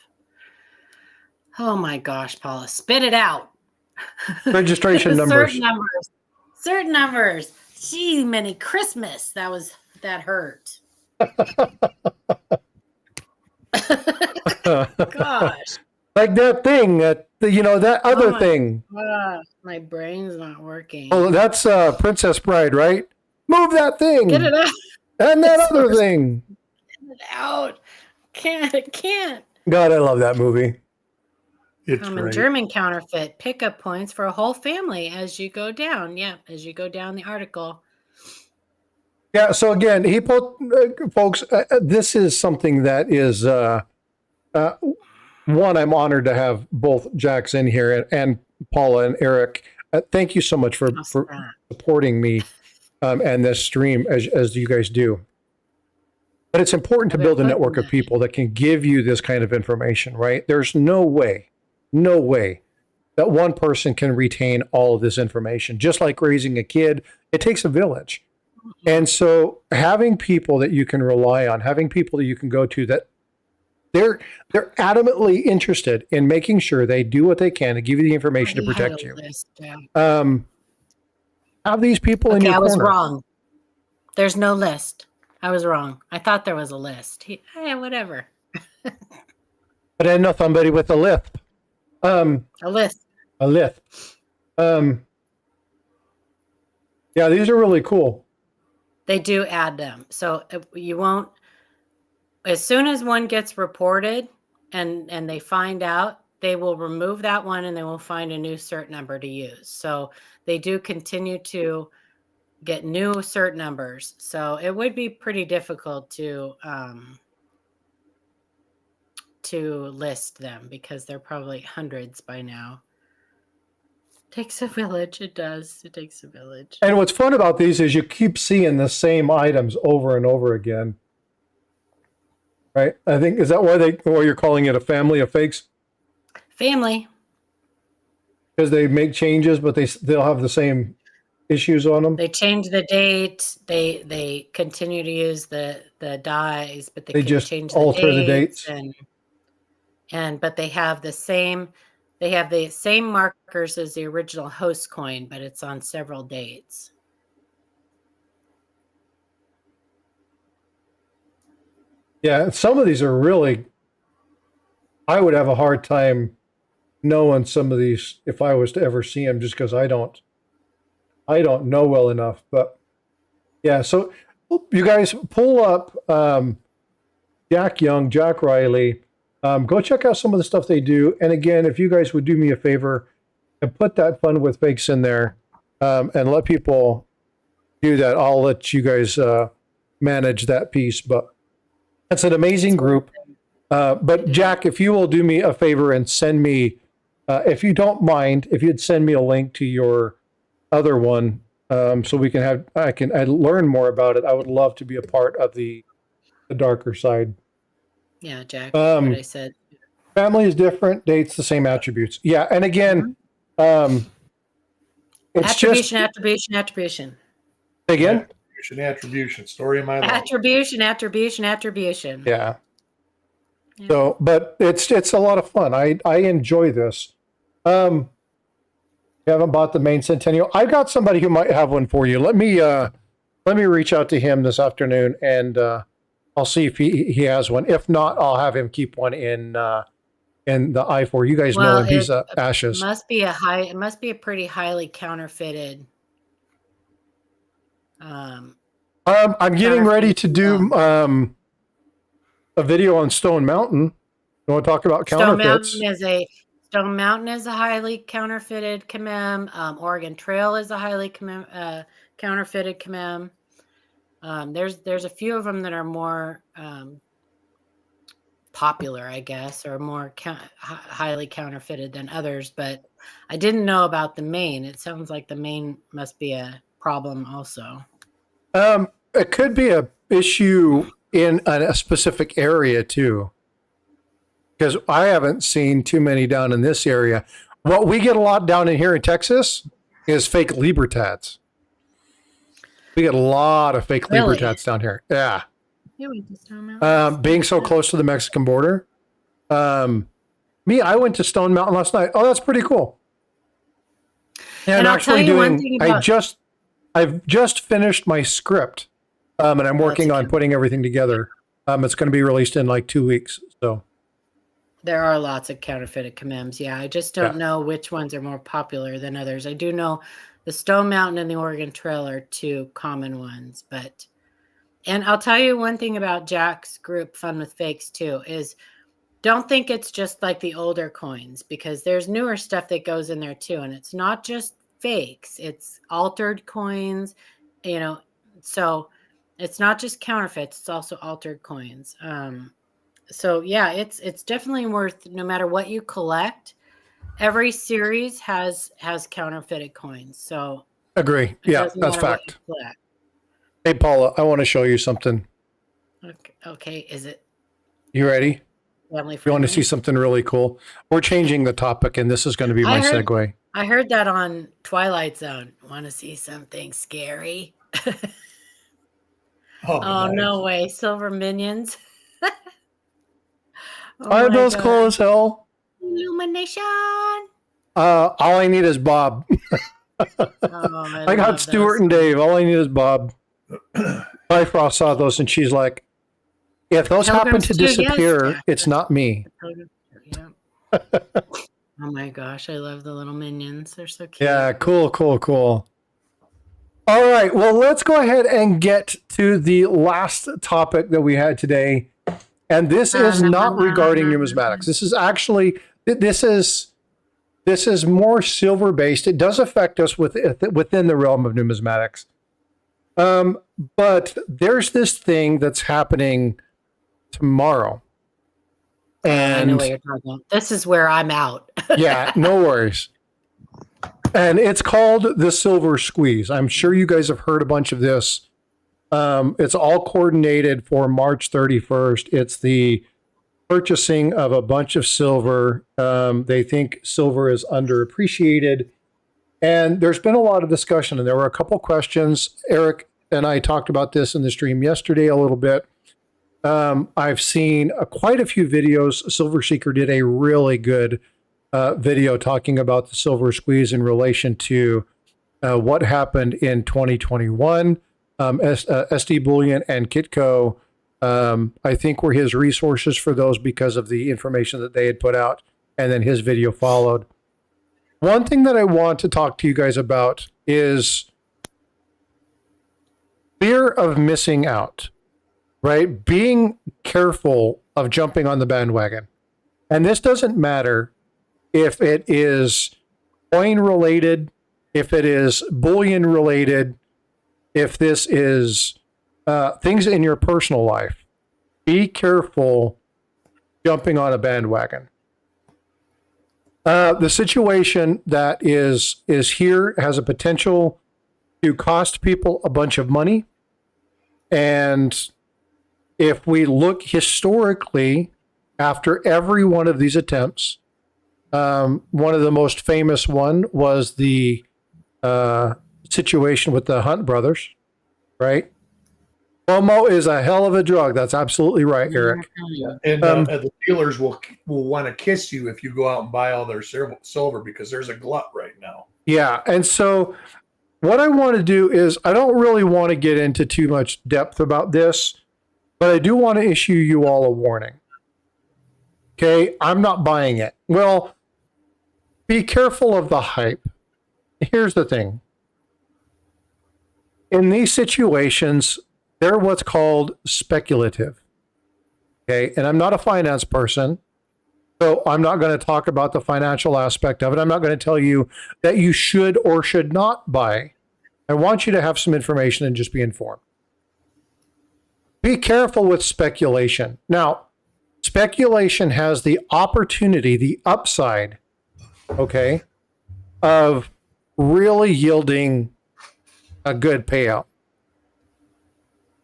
Oh my gosh, Paula, spit it out. Registration numbers. Certain numbers. Gee, many Christmas. That hurt. Gosh. Like that thing, that other thing. My brain's not working. Oh, that's Princess Bride, right? Move that thing. Get it out. And that other thing. Get it out. Can't. God, I love that movie. It's great. German counterfeit. Pickup points for a whole family as you go down. Yeah, as you go down the article. Yeah, so again, folks, this is something that is, one, I'm honored to have both Jacks in here and Paula and Eric. Thank you so much for supporting me and this stream as you guys do. But it's important to build a network of people that can give you this kind of information, right? There's no way that one person can retain all of this information. Just like raising a kid, it takes a village. And so having people that you can rely on, having people that you can go to that they're adamantly interested in making sure they do what they can to give you the information to protect you. Have these people in your corner. I was wrong. There's no list. I was wrong. I thought there was a list. Whatever. But I know somebody with a lisp. A lisp. Yeah, these are really cool. They do add them. So you won't, as soon as one gets reported and they find out, they will remove that one and they will find a new cert number to use. So they do continue to get new cert numbers. So it would be pretty difficult to list them because they're probably hundreds by now. Takes a village. It does. It takes a village. And what's fun about these is you keep seeing the same items over and over again. Right? I think, is that why you're calling it a family of fakes? Family. Because they make changes, but they'll have the same issues on them. They change the date. They continue to use the dies, but they just change alter the dates. But they have the same. They have the same markers as the original host coin, but it's on several dates. Yeah, some of these are really, I would have a hard time knowing some of these if I was to ever see them, just because I don't know well enough. But yeah, so you guys pull up Jack Young, Jack Riley. Go check out some of the stuff they do. And again, if you guys would do me a favor and put that Fun with Fakes in there and let people do that, I'll let you guys manage that piece. But it's an amazing group. But Jack, if you will do me a favor and send me, if you don't mind, if you'd send me a link to your other one so we can I learn more about it. I would love to be a part of the darker side. Yeah, Jack, what I said. Family is different, dates the same attributes. Yeah, and again, it's attribution. Again? Attribution. Story of my life. Attribution. Yeah. So, but it's a lot of fun. I enjoy this. You haven't bought the main Centennial. I've got somebody who might have one for you. Let me reach out to him this afternoon and I'll see if he has one. If not, I'll have him keep one in the I4. You guys know him. He's Ashes. It must be a pretty highly counterfeited. I'm getting ready to do a video on Stone Mountain. You want to talk about counterfeits? Stone Mountain is a highly counterfeited commem. Oregon Trail is a highly counterfeited commem. There's a few of them that are more popular, I guess, or more highly counterfeited than others. But I didn't know about the Maine. It sounds like the Maine must be a problem also. It could be a issue in a specific area too, because I haven't seen too many down in this area. What we get a lot down in here in Texas is fake Libertads. We get a lot of fake Really? Libertads down here. Yeah. Yeah, we just don't know. Being so close to the Mexican border. I went to Stone Mountain last night. Oh, that's pretty cool. And I'll tell you one thing about- I've just finished my script, and I'm working on putting everything together. It's going to be released in like 2 weeks. So there are lots of counterfeited commems. Yeah, I just don't know which ones are more popular than others. I do know the Stone Mountain and the Oregon Trail are two common ones, and I'll tell you one thing about Jack's group, Fun with Fakes, too, is don't think it's just like the older coins, because there's newer stuff that goes in there too. And it's not just fakes, it's altered coins, so it's not just counterfeits, it's also altered coins. So yeah, it's definitely worth, no matter what you collect, every series has counterfeited coins. So agree. Yeah, that's fact. Hey, Paula, I want to show you something. Okay. Is it? You ready? You want to see something really cool? We're changing the topic, and this is going to be my segue. I heard that on Twilight Zone. Want to see something scary? Oh no way! Silver minions. Are those cool as hell? Illumination. All I need is Bob. I got Stuart and Dave. All I need is Bob. Bifrost saw those, and she's like, if those happen to disappear, it's not me. Yeah. Oh my gosh, I love the little minions. They're so cute. Yeah, cool. All right, well, let's go ahead and get to the last topic that we had today. And this is not regarding numismatics. This is actually, this is more silver-based. It does affect us within the realm of numismatics. But there's this thing that's happening tomorrow. And I know what you're talking about. This is where I'm out. Yeah, no worries. And it's called the Silver Squeeze. I'm sure you guys have heard a bunch of this. It's all coordinated for March 31st. It's the purchasing of a bunch of silver. They think silver is underappreciated. And there's been a lot of discussion, and there were a couple questions. Eric and I talked about this in the stream yesterday a little bit. I've seen quite a few videos. Silver Seeker did a really good video talking about the Silver Squeeze in relation to what happened in 2021. SD Bullion and Kitco, I think, were his resources for those because of the information that they had put out, and then his video followed. One thing that I want to talk to you guys about is fear of missing out. Right? Being careful of jumping on the bandwagon. And this doesn't matter if it is coin related, if it is bullion related, if this is things in your personal life. Be careful jumping on a bandwagon. The situation that is here has a potential to cost people a bunch of money. And if we look historically, after every one of these attempts, one of the most famous one was the situation with the Hunt brothers, right? FOMO is a hell of a drug. That's absolutely right, Eric. Yeah. And the dealers will want to kiss you if you go out and buy all their silver, because there's a glut right now. Yeah, and so what I want to do is, I don't really want to get into too much depth about this, but I do want to issue you all a warning. Okay, I'm not buying it. Well, be careful of the hype. Here's the thing. In these situations, they're what's called speculative. Okay, and I'm not a finance person, so I'm not going to talk about the financial aspect of it. I'm not going to tell you that you should or should not buy. I want you to have some information and just be informed. Be careful with speculation. Now, speculation has the opportunity, the upside, okay, of really yielding a good payout.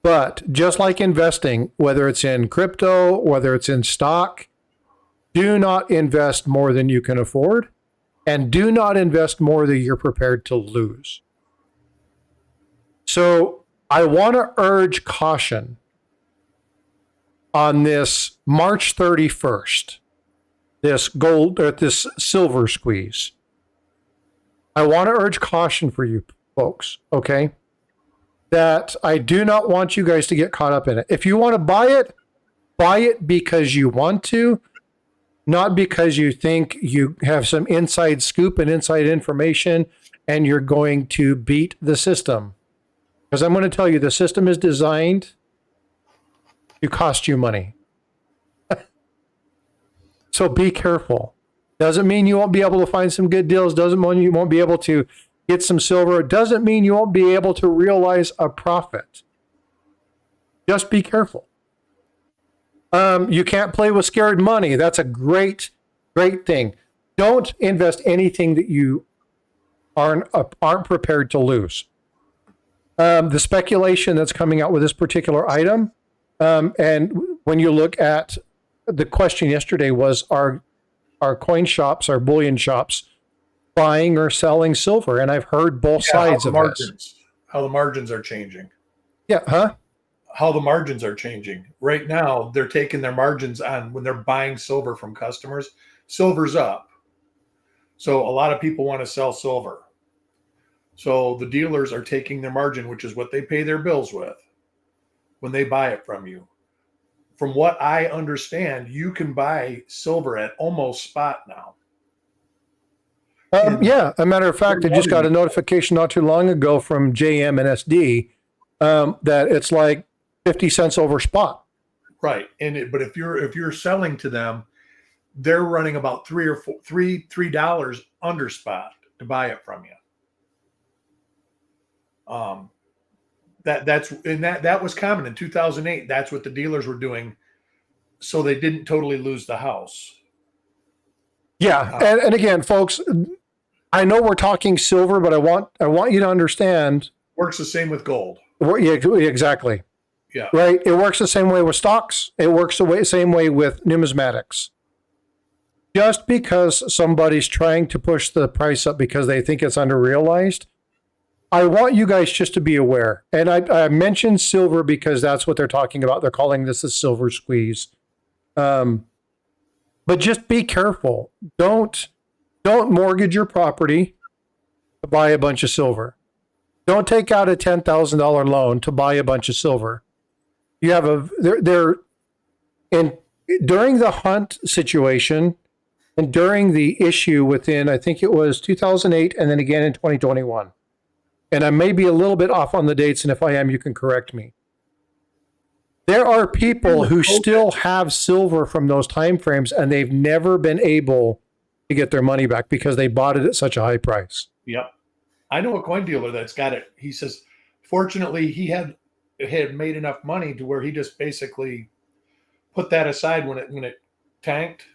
But just like investing, whether it's in crypto, whether it's in stock, do not invest more than you can afford, and do not invest more than you're prepared to lose. So I want to urge caution on this March 31st, this gold or this silver squeeze. I want to urge caution for you folks, okay? That I do not want you guys to get caught up in it. If you want to buy it because you want to, not because you think you have some inside scoop and inside information and you're going to beat the system. Because I'm going to tell you, the system is designed to cost you money. So be careful. Doesn't mean you won't be able to find some good deals. Doesn't mean you won't be able to get some silver. Doesn't mean you won't be able to realize a profit. Just be careful. You can't play with scared money. That's a great thing. Don't invest anything that you aren't prepared to lose. The speculation that's coming out with this particular item, and when you look at the question yesterday was, are coin shops, our bullion shops, buying or selling silver? And I've heard both sides of this. How the margins are changing. Yeah, huh? How the margins are changing. Right now, they're taking their margins on when they're buying silver from customers. Silver's up. So a lot of people want to sell silver. So the dealers are taking their margin, which is what they pay their bills with, when they buy it from you. From what I understand, you can buy silver at almost spot now. Yeah, a matter of fact, I just got a notification not too long ago from JM and SD that it's like 50 cents over spot. Right. But if you're selling to them, they're running about $3 under spot to buy it from you. That was common in 2008. That's what the dealers were doing, so they didn't totally lose the house. Yeah, and again, folks, I know we're talking silver, but I want you to understand. Works the same with gold. Yeah, exactly. Yeah. Right. It works the same way with stocks. It works the same way with numismatics. Just because somebody's trying to push the price up because they think it's underrealized, I want you guys just to be aware. And I mentioned silver because that's what they're talking about. They're calling this a silver squeeze. But just be careful. Don't mortgage your property to buy a bunch of silver. Don't take out a $10,000 loan to buy a bunch of silver. You have during the Hunt situation and during the issue within, I think it was 2008 and then again in 2021. And I may be a little bit off on the dates, and if I am, you can correct me. There are people who still have silver from those time frames, and they've never been able to get their money back because they bought it at such a high price. Yep. I know a coin dealer that's got it. He says, fortunately, he had made enough money to where he just basically put that aside when it tanked.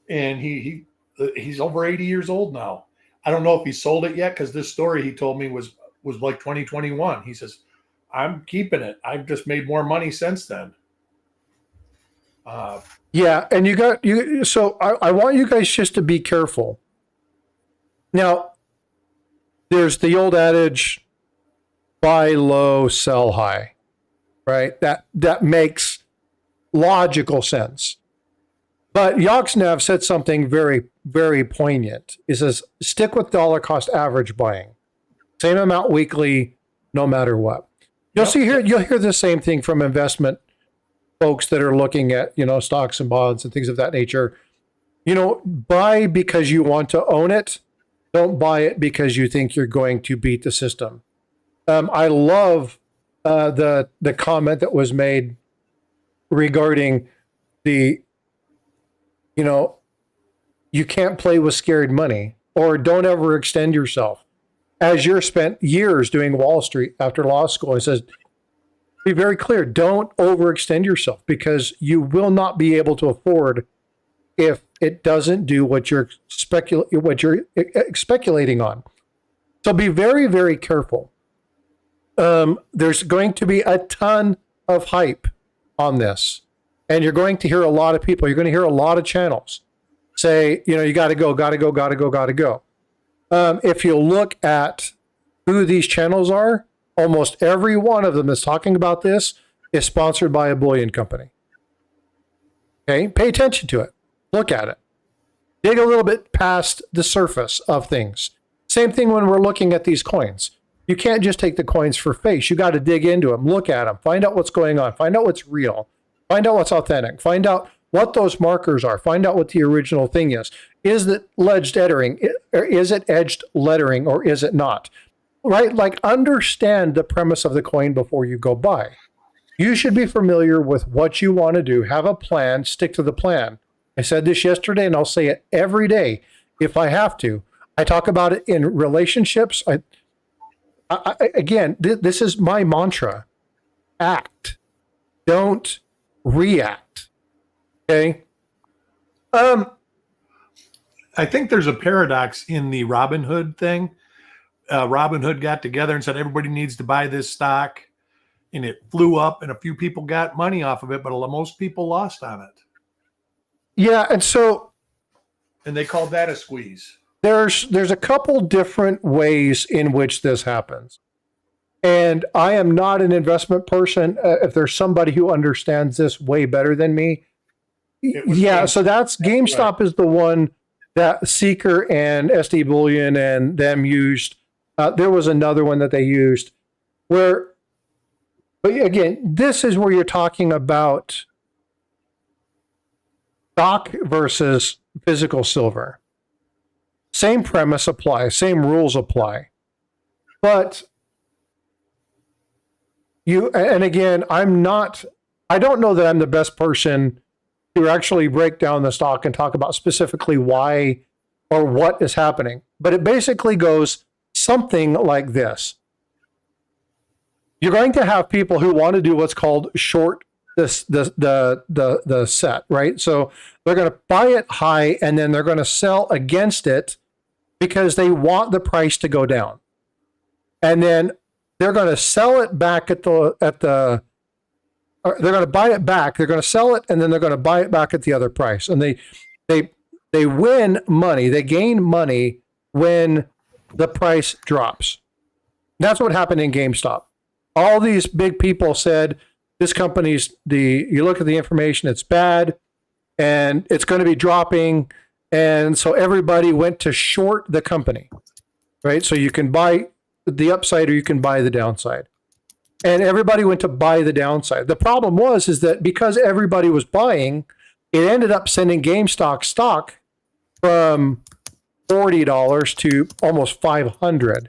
And he's over 80 years old now. I don't know if he sold it yet, because this story he told me was like 2021. He says, I'm keeping it. I've just made more money since then. Yeah, and so I want you guys just to be careful. Now, there's the old adage, buy low, sell high, right? That makes logical sense. But Yoxnav said something very, very poignant. He says, stick with dollar cost average buying. Same amount weekly, no matter what. You'll hear the same thing from investment folks that are looking at, stocks and bonds and things of that nature. Buy because you want to own it. Don't buy it because you think you're going to beat the system. I love the comment that was made regarding you can't play with scared money, or don't ever extend yourself. As you're spent years doing Wall Street after law school, it says, be very clear, don't overextend yourself, because you will not be able to afford if it doesn't do what you're speculating on. So be very, very careful. there's going to be a ton of hype on this. And you're going to hear a lot of people, you're going to hear a lot of channels say, you got to go, got to go, got to go, got to go. If you look at who these channels are, almost every one of them is talking about this is sponsored by a bullion company. Okay, pay attention to it. Look at it. Dig a little bit past the surface of things. Same thing when we're looking at these coins. You can't just take the coins for face. You got to dig into them, look at them, find out what's going on, find out what's real, find out what's authentic, find out what those markers are, find out what the original thing is. Is it edged lettering? Is it edged lettering or is it not? Right? Like, understand the premise of the coin before you go buy. You should be familiar with what you want to do, have a plan, stick to the plan. I said this yesterday and I'll say it every day if I have to. I talk about it in relationships. Again, this is my mantra. Act. Don't react. Okay? I think there's a paradox in the Robinhood thing. Robinhood got together and said everybody needs to buy this stock, and it flew up, and a few people got money off of it, but most people lost on it. Yeah, and they called that a squeeze. There's a couple different ways in which this happens. And I am not an investment person. If there's somebody who understands this way better than me. Yeah, GameStop. So that's GameStop is the one that Seeker and SD Bullion and them used. There was another one that they used but again, this is where you're talking about stock versus physical silver. Same premise applies, same rules apply. But and again, I don't know that I'm the best person to actually break down the stock and talk about specifically why or what is happening. But it basically goes something like this. You're going to have people who want to do what's called short the set, right? So they're going to buy it high and then they're going to sell against it because they want the price to go down. And then they're going to sell it back they're going to buy it back, they're going to sell it, and then they're going to buy it back at the other price. And they win money, they gain money when the price drops. That's what happened in GameStop. All these big people said, this company's you look at the information, it's bad, and it's going to be dropping. And so everybody went to short the company, right? So you can buy the upside or you can buy the downside. And everybody went to buy the downside. The problem is that because everybody was buying, it ended up sending GameStop stock from $40 to almost $500.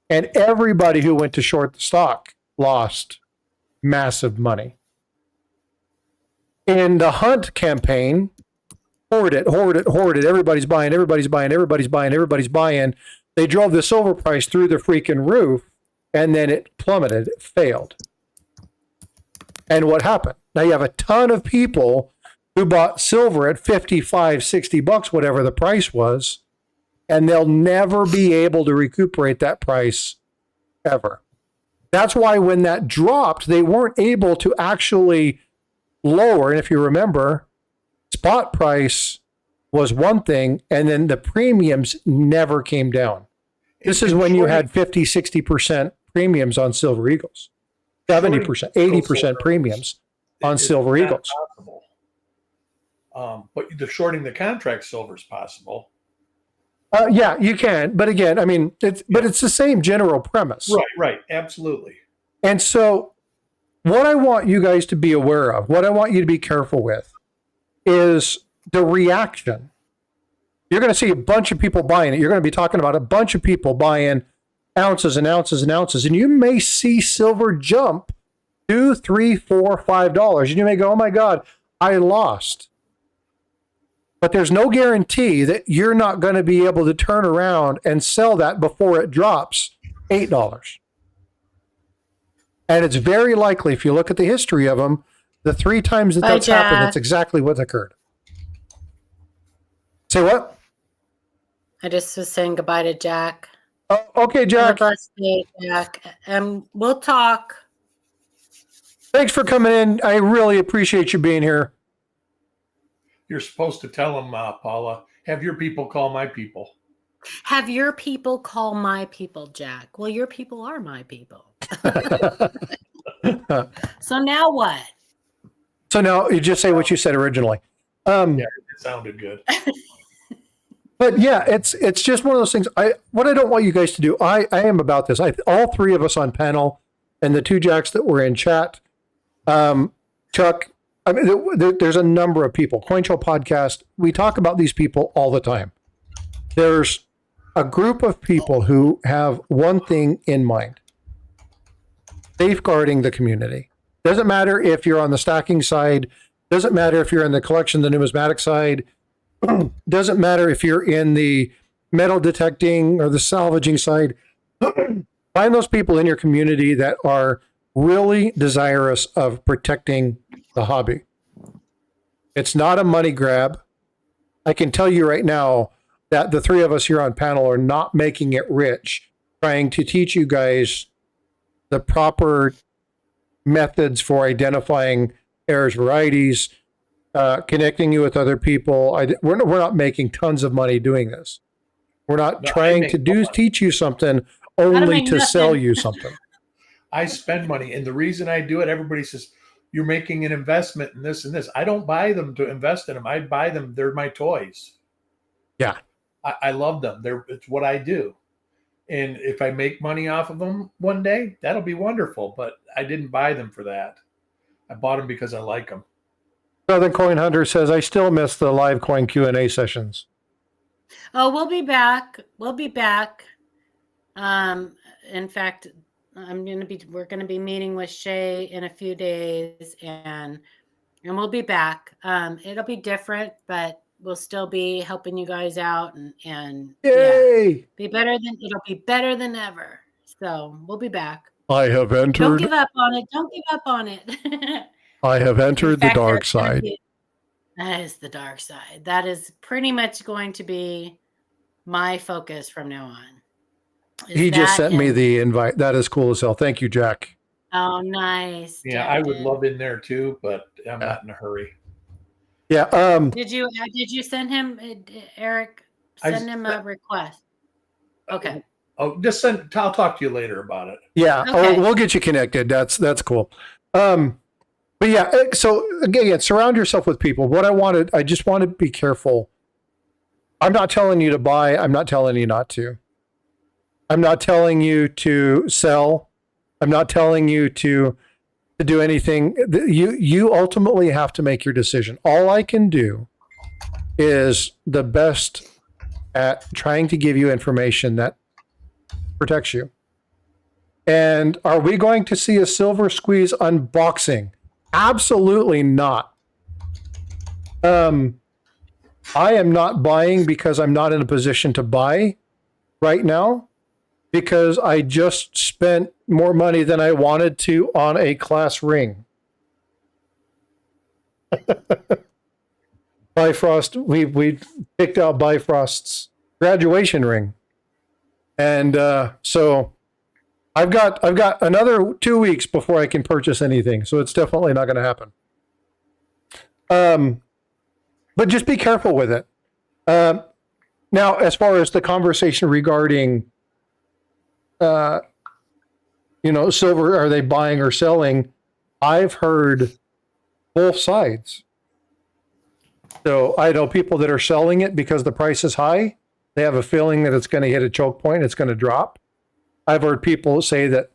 And everybody who went to short the stock lost massive money. In the Hunt campaign, hoard it. Everybody's buying. They drove the silver price through the freaking roof, and then it plummeted. It failed. And what happened? Now you have a ton of people who bought silver at $55, $60, whatever the price was, and they'll never be able to recuperate that price ever. That's why when that dropped, they weren't able to actually lower. And if you remember, spot price was one thing, and then the premiums never came down. This is when you had 50, 60% premiums on Silver Eagles, 70%, 80% premiums on Silver Eagles. But the shorting the contract silver is possible. Yeah, you can. But again, I mean, it's the same general premise. Right. Absolutely. And so what I want you guys to be aware of, what I want you to be careful with is the reaction. You're going to see a bunch of people buying it. You're going to be talking about a bunch of people buying ounces and ounces and ounces. And you may see silver jump $2, $3, $4, $5. And you may go, oh my God, I lost. But there's no guarantee that you're not going to be able to turn around and sell that before it drops $8. And it's very likely, if you look at the history of them, the 3 times that's happened, that's exactly what occurred. Say what? I just was saying goodbye to Jack. Okay, Have a Jack. blessed day, Jack. We'll talk. Thanks for coming in. I really appreciate you being here. You're supposed to tell them, Paula, have your people call my people. Have your people call my people, Jack. Well, your people are my people. So now what? So now you just say what you said originally. Yeah, it sounded good. But yeah, it's just one of those things. What I don't want you guys to do. I am about this. All three of us on panel, and the two Jacks that were in chat. Chuck. I mean, there's a number of people. CoinShow podcast. We talk about these people all the time. There's a group of people who have one thing in mind: safeguarding the community. Doesn't matter if you're on the stacking side. Doesn't matter if you're in the collection, the numismatic side. Doesn't matter if you're in the metal detecting or the salvaging side. Find those people in your community that are really desirous of protecting the hobby. It's not a money grab. I can tell you right now that the three of us here on panel are not making it rich, trying to teach you guys the proper methods for identifying errors, varieties, connecting you with other people. We're not making tons of money doing this. We're not trying to teach you something only to sell you something. I spend money, and the reason I do it, everybody says, you're making an investment in this and this. I don't buy them to invest in them. I buy them. They're my toys. Yeah. I love them. It's what I do. And if I make money off of them one day, that'll be wonderful. But I didn't buy them for that. I bought them because I like them. Southern Coin Hunter says, I still miss the live coin Q&A sessions. Oh, we'll be back. We'll be back. In fact, we're going to be meeting with Shay in a few days, and we'll be back. It'll be different, but we'll still be helping you guys out, and Yay! It'll be better than ever. So we'll be back. I have entered. Don't give up on it. Don't give up on it. I have entered the dark side. That is the dark side. That is pretty much going to be my focus from now on. He just sent me the invite. That is cool as hell. Thank you, Jack. Oh, nice. Yeah, I would love in there too, but I'm not in a hurry. Yeah. Did you send him, Eric? Send him a request. Okay. Oh, just I'll talk to you later about it. Yeah. Okay. We'll get you connected. That's cool. But yeah, so again, surround yourself with people. I just want to be careful. I'm not telling you to buy. I'm not telling you not to. I'm not telling you to sell. I'm not telling you to do anything. You ultimately have to make your decision. All I can do is the best at trying to give you information that protects you. And are we going to see a Silver Squeeze unboxing? Absolutely not. I am not buying because I'm not in a position to buy right now, because I just spent more money than I wanted to on a class ring. Bifrost, we picked out Bifrost's graduation ring. And so I've got another 2 weeks before I can purchase anything, so it's definitely not going to happen. But just be careful with it. Now, as far as the conversation regarding, silver, are they buying or selling? I've heard both sides. So I know people that are selling it because the price is high. They have a feeling that it's going to hit a choke point. It's going to drop. I've heard people say that,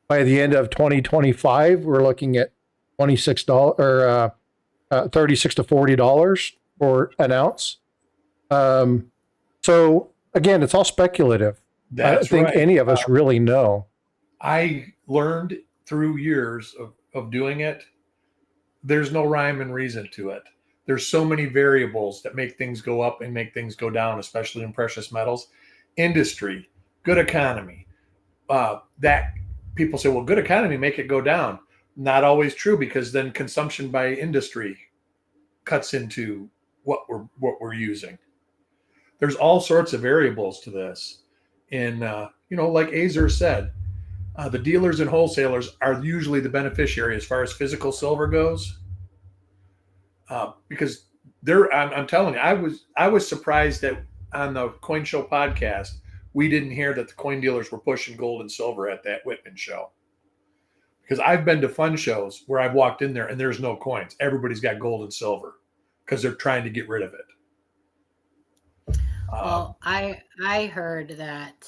by the end of 2025, we're looking at $26 or $36 to $40 for an ounce. So again, it's all speculative. I don't think any of us really know. I learned through years of doing it, there's no rhyme and reason to it. There's so many variables that make things go up and make things go down, especially in precious metals. Industry, good economy. That people say, well, good economy, make it go down. Not always true, because then consumption by industry cuts into what we're using. There's all sorts of variables to this. And, like Azer said, the dealers and wholesalers are usually the beneficiary as far as physical silver goes. Because I'm telling you, I was surprised that on the Coin Show podcast, we didn't hear that the coin dealers were pushing gold and silver at that Whitman show. Because I've been to fun shows where I've walked in there and there's no coins. Everybody's got gold and silver because they're trying to get rid of it. Well, I heard that,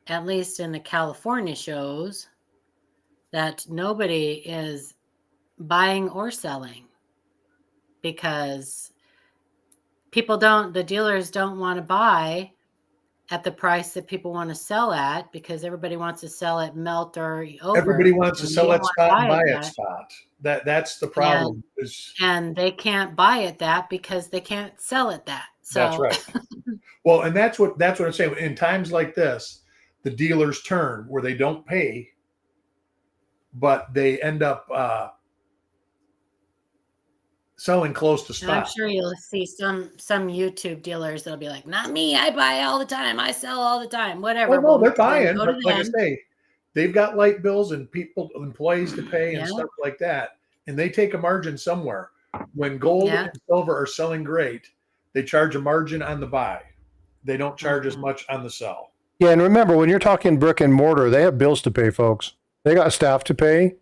at least in the California shows, that nobody is buying or selling because the dealers don't want to buy at the price that people want to sell at because everybody wants to sell at melt or over. Everybody wants to sell at spot and buy at spot. That's the problem. And they can't buy at that because they can't sell at that. So that's right. Well, and that's what I'm saying. In times like this, the dealers turn where they don't pay, but they end up selling close to spot. I'm sure you'll see some YouTube dealers that'll be like, "Not me. I buy all the time. I sell all the time. Whatever." Well, no, they're buying, but like I say, they've got light bills and employees to pay and stuff like that, and they take a margin somewhere. When gold and silver are selling great, they charge a margin on the buy. They don't charge as much on the sell. Yeah, and remember, when you're talking brick and mortar, they have bills to pay, folks. They got staff to pay.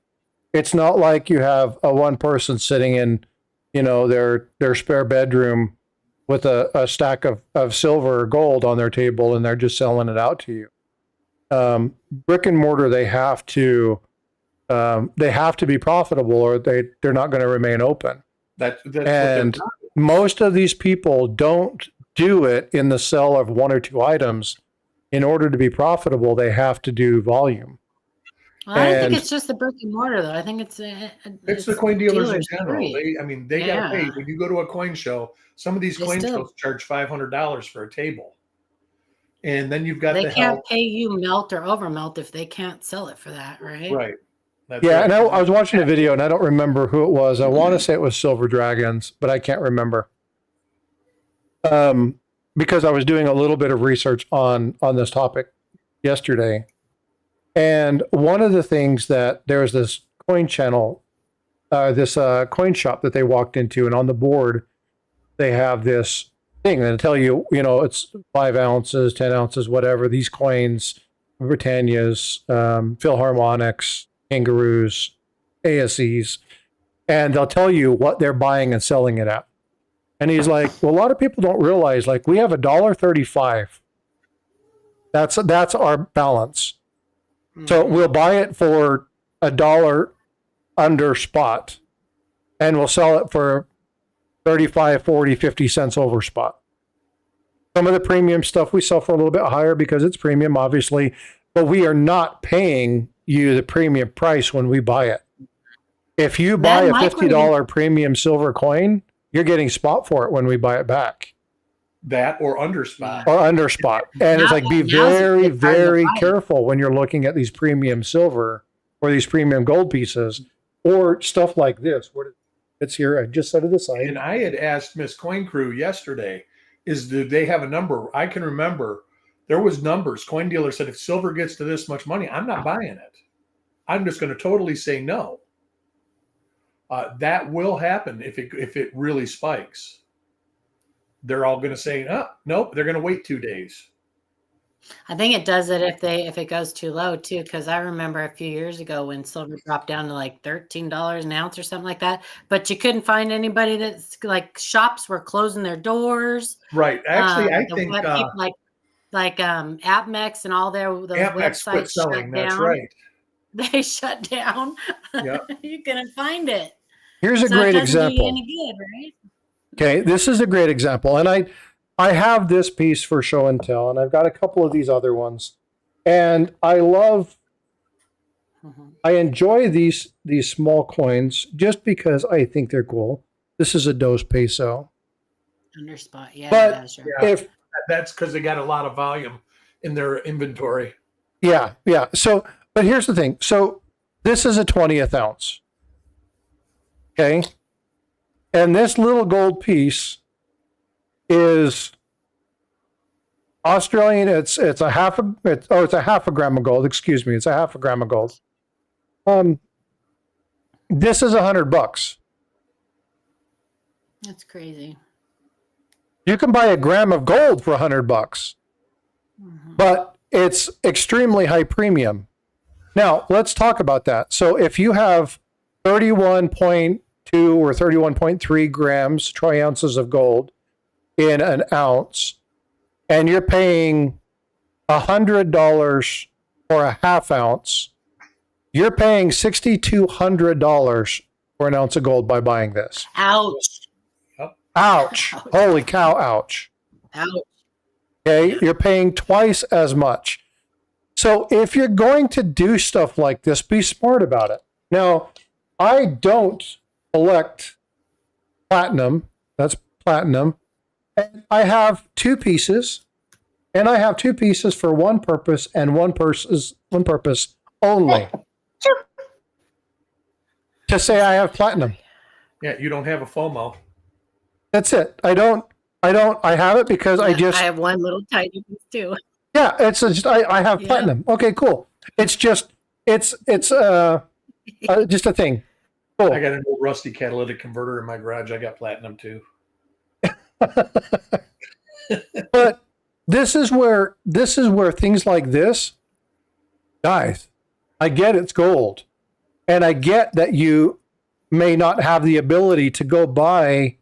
It's not like you have a one person sitting in, their spare bedroom with a stack of silver or gold on their table and they're just selling it out to you. Brick and mortar, they have to be profitable or they're not going to remain open. That's and most of these people don't do it in the sale of one or two items. In order to be profitable, they have to do volume. Well, I don't think it's just the brick and mortar, though. I think it's the coin dealers in general. They got to pay. When you go to a coin show, some of these coin shows charge $500 for a table, and then you've got they can't pay you melt or over melt if they can't sell it for that, right? Right. That's right. And I was watching a video, and I don't remember who it was. I want to say it was Silver Dragons, but I can't remember. Because I was doing a little bit of research on this topic yesterday. And one of the things that there was this coin channel, this coin shop that they walked into, and on the board, they have this thing that tell you, it's 5 ounces, 10 ounces, whatever, these coins, Britannias, Philharmonics, Kangaroos, ASEs, and they'll tell you what they're buying and selling it at. And he's like, well, a lot of people don't realize, like, we have $1.35. That's our balance. So we'll buy it for $1 under spot, and we'll sell it for 35, 40, 50 cents over spot. Some of the premium stuff we sell for a little bit higher because it's premium, obviously, but we are not paying you the premium price when we buy it. If you buy a $50 premium silver coin, you're getting spot for it when we buy it back. That or under spot. Or under spot. And it's like, be very, very careful when you're looking at these premium silver or these premium gold pieces or stuff like this. It's here. I just set it aside. And I had asked Miss Coin Crew yesterday, do they have a number? I can remember there was numbers. Coin dealer said, if silver gets to this much money, I'm not buying it. I'm just going to totally say no. That will happen if it really spikes. They're all going to say, oh, nope, they're going to wait 2 days. I think it does it if it goes too low too, because I remember a few years ago when silver dropped down to like $13 an ounce or something like that, but you couldn't find anybody that's like shops were closing their doors. Right. Actually, I think like AppMex and all those websites quit selling. Shut That's down. right. They shut down. Yep. You couldn't find it. Here's a great example. Do you any good, right? Okay, this is a great example. And I have this piece for show and tell, and I've got a couple of these other ones. And I enjoy these small coins just because I think they're cool. This is a Dos Peso. Under spot, yeah. But sure. if that's because they got a lot of volume in their inventory. Yeah. So, but here's the thing. So this is a 20th ounce. Okay. And this little gold piece is Australian, it's a half a it's a half a gram of gold. Excuse me, it's a half a gram of gold. This is $100. That's crazy. You can buy a gram of gold for $100, but it's extremely high premium. Now let's talk about that. So if you have 31.2 or 31.3 grams, troy ounces of gold in an ounce, and you're paying $100 for a half ounce, you're paying $6,200 for an ounce of gold by buying this. Ouch. Ouch. Holy cow, ouch. Ouch. Okay, you're paying twice as much. So if you're going to do stuff like this, be smart about it. Now, I don't collect platinum. That's platinum. And I have two pieces. And I have two pieces for one purpose and one purpose only. To say I have platinum. Yeah, you don't have a FOMO. That's it. I have it because I have one little tiny piece too. Yeah, it's just I have platinum. Okay, cool. It's just just a thing. Cool. I got an old rusty catalytic converter in my garage. I got platinum too. But this is where things like this, guys, I get it's gold. And I get that you may not have the ability to go buy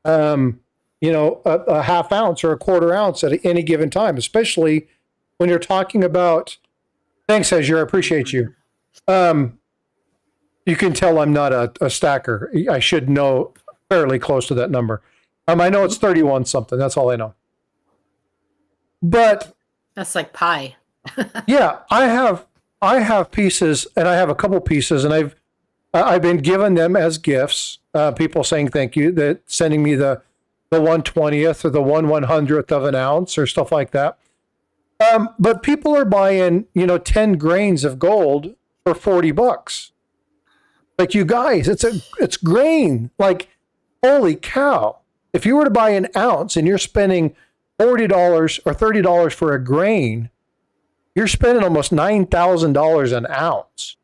a half ounce or a quarter ounce at any given time, especially when you're talking about, thanks, Azure, I appreciate you. You can tell I'm not a stacker. I should know fairly close to that number. I know it's 31 something. That's all I know. But that's like pie. Yeah, I have pieces, and I have a couple pieces, and I've been given them as gifts. People saying thank you, that sending me the 1/20th or the 1/100th of an ounce or stuff like that. But people are buying 10 grains of gold for $40. Like, you guys, it's grain. Like, holy cow! If you were to buy an ounce and you're spending $40 or $30 for a grain, you're spending almost $9,000 an ounce.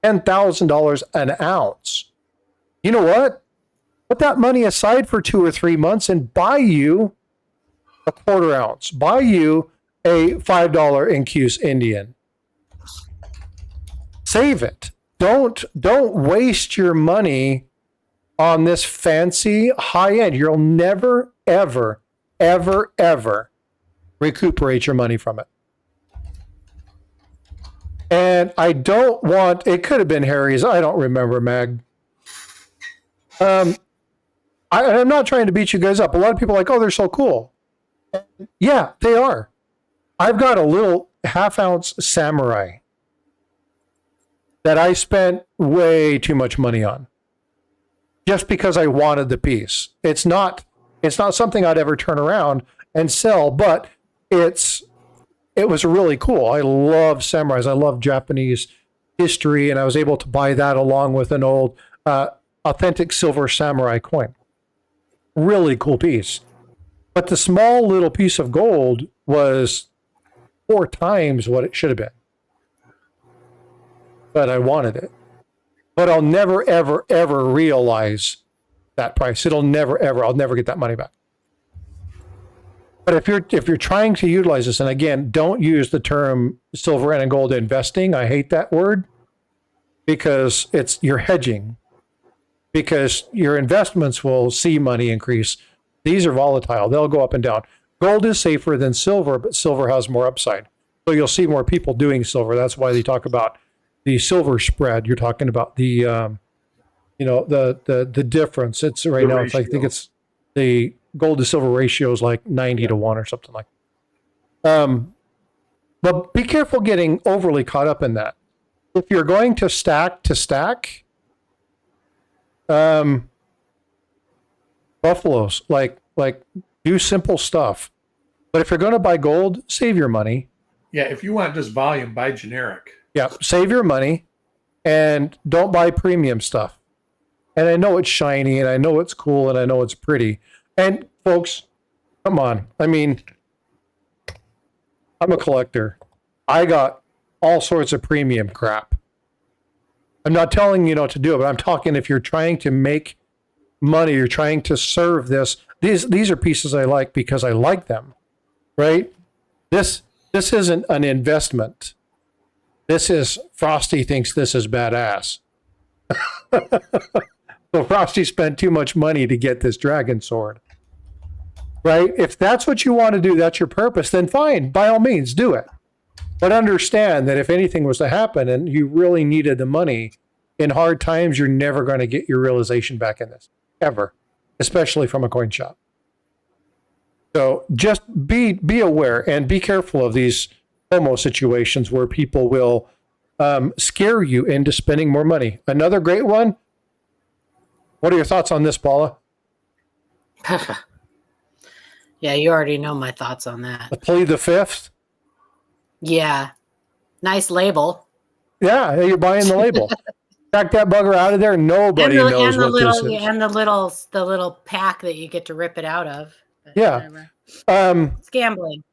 $10,000 an ounce. You know what? Put that money aside for 2 or 3 months and buy you a quarter ounce. Buy you a $5 Incuse Indian. Save it. Don't waste your money on this fancy high end. You'll never, ever, ever, ever recuperate your money from it. And I don't want, it could have been Harry's. I don't remember, Mag. I'm not trying to beat you guys up. A lot of people are like, oh, they're so cool. Yeah, they are. I've got a little half-ounce Samurai that I spent way too much money on just because I wanted the piece. It's not something I'd ever turn around and sell, but it was really cool. I love samurais. I love Japanese history, and I was able to buy that along with an old authentic silver samurai coin. Really cool piece. But the small little piece of gold was 4 times what it should have been. But I wanted it. But I'll never, ever, ever realize that price. I'll never get that money back. But if you're trying to utilize this, and again, don't use the term silver and gold investing. I hate that word because you're hedging, because your investments will see money increase. These are volatile. They'll go up and down. Gold is safer than silver, but silver has more upside. So you'll see more people doing silver. That's why they talk about the silver spread. You're talking about the difference. It's right now. It's like, I think it's the gold to silver ratio is like 90 to 1 or something like that. But be careful getting overly caught up in that. If you're going to stack, buffaloes, like do simple stuff. But if you're going to buy gold, save your money. Yeah, if you want just volume, buy generic. Yeah, save your money and don't buy premium stuff. And I know it's shiny, and I know it's cool, and I know it's pretty. And folks, come on. I mean, I'm a collector. I got all sorts of premium crap. I'm not telling you not to do it, but I'm talking if you're trying to make money, you're trying to serve this. These are pieces I like because I like them, right? This isn't an investment. This is Frosty thinks this is badass. So Frosty spent too much money to get this dragon sword, right? If that's what you want to do, that's your purpose, then fine, by all means, do it. But understand that if anything was to happen and you really needed the money in hard times, you're never going to get your realization back in this, ever, especially from a coin shop. So just be aware and be careful of these FOMO situations where people will scare you into spending more money. Another great one. What are your thoughts on this, Paula? Yeah, you already know my thoughts on that. Plead the Fifth. Yeah, nice label. Yeah, you're buying the label. Back that bugger out of there. Nobody knows what this is. And the little pack that you get to rip it out of. But yeah, it's gambling.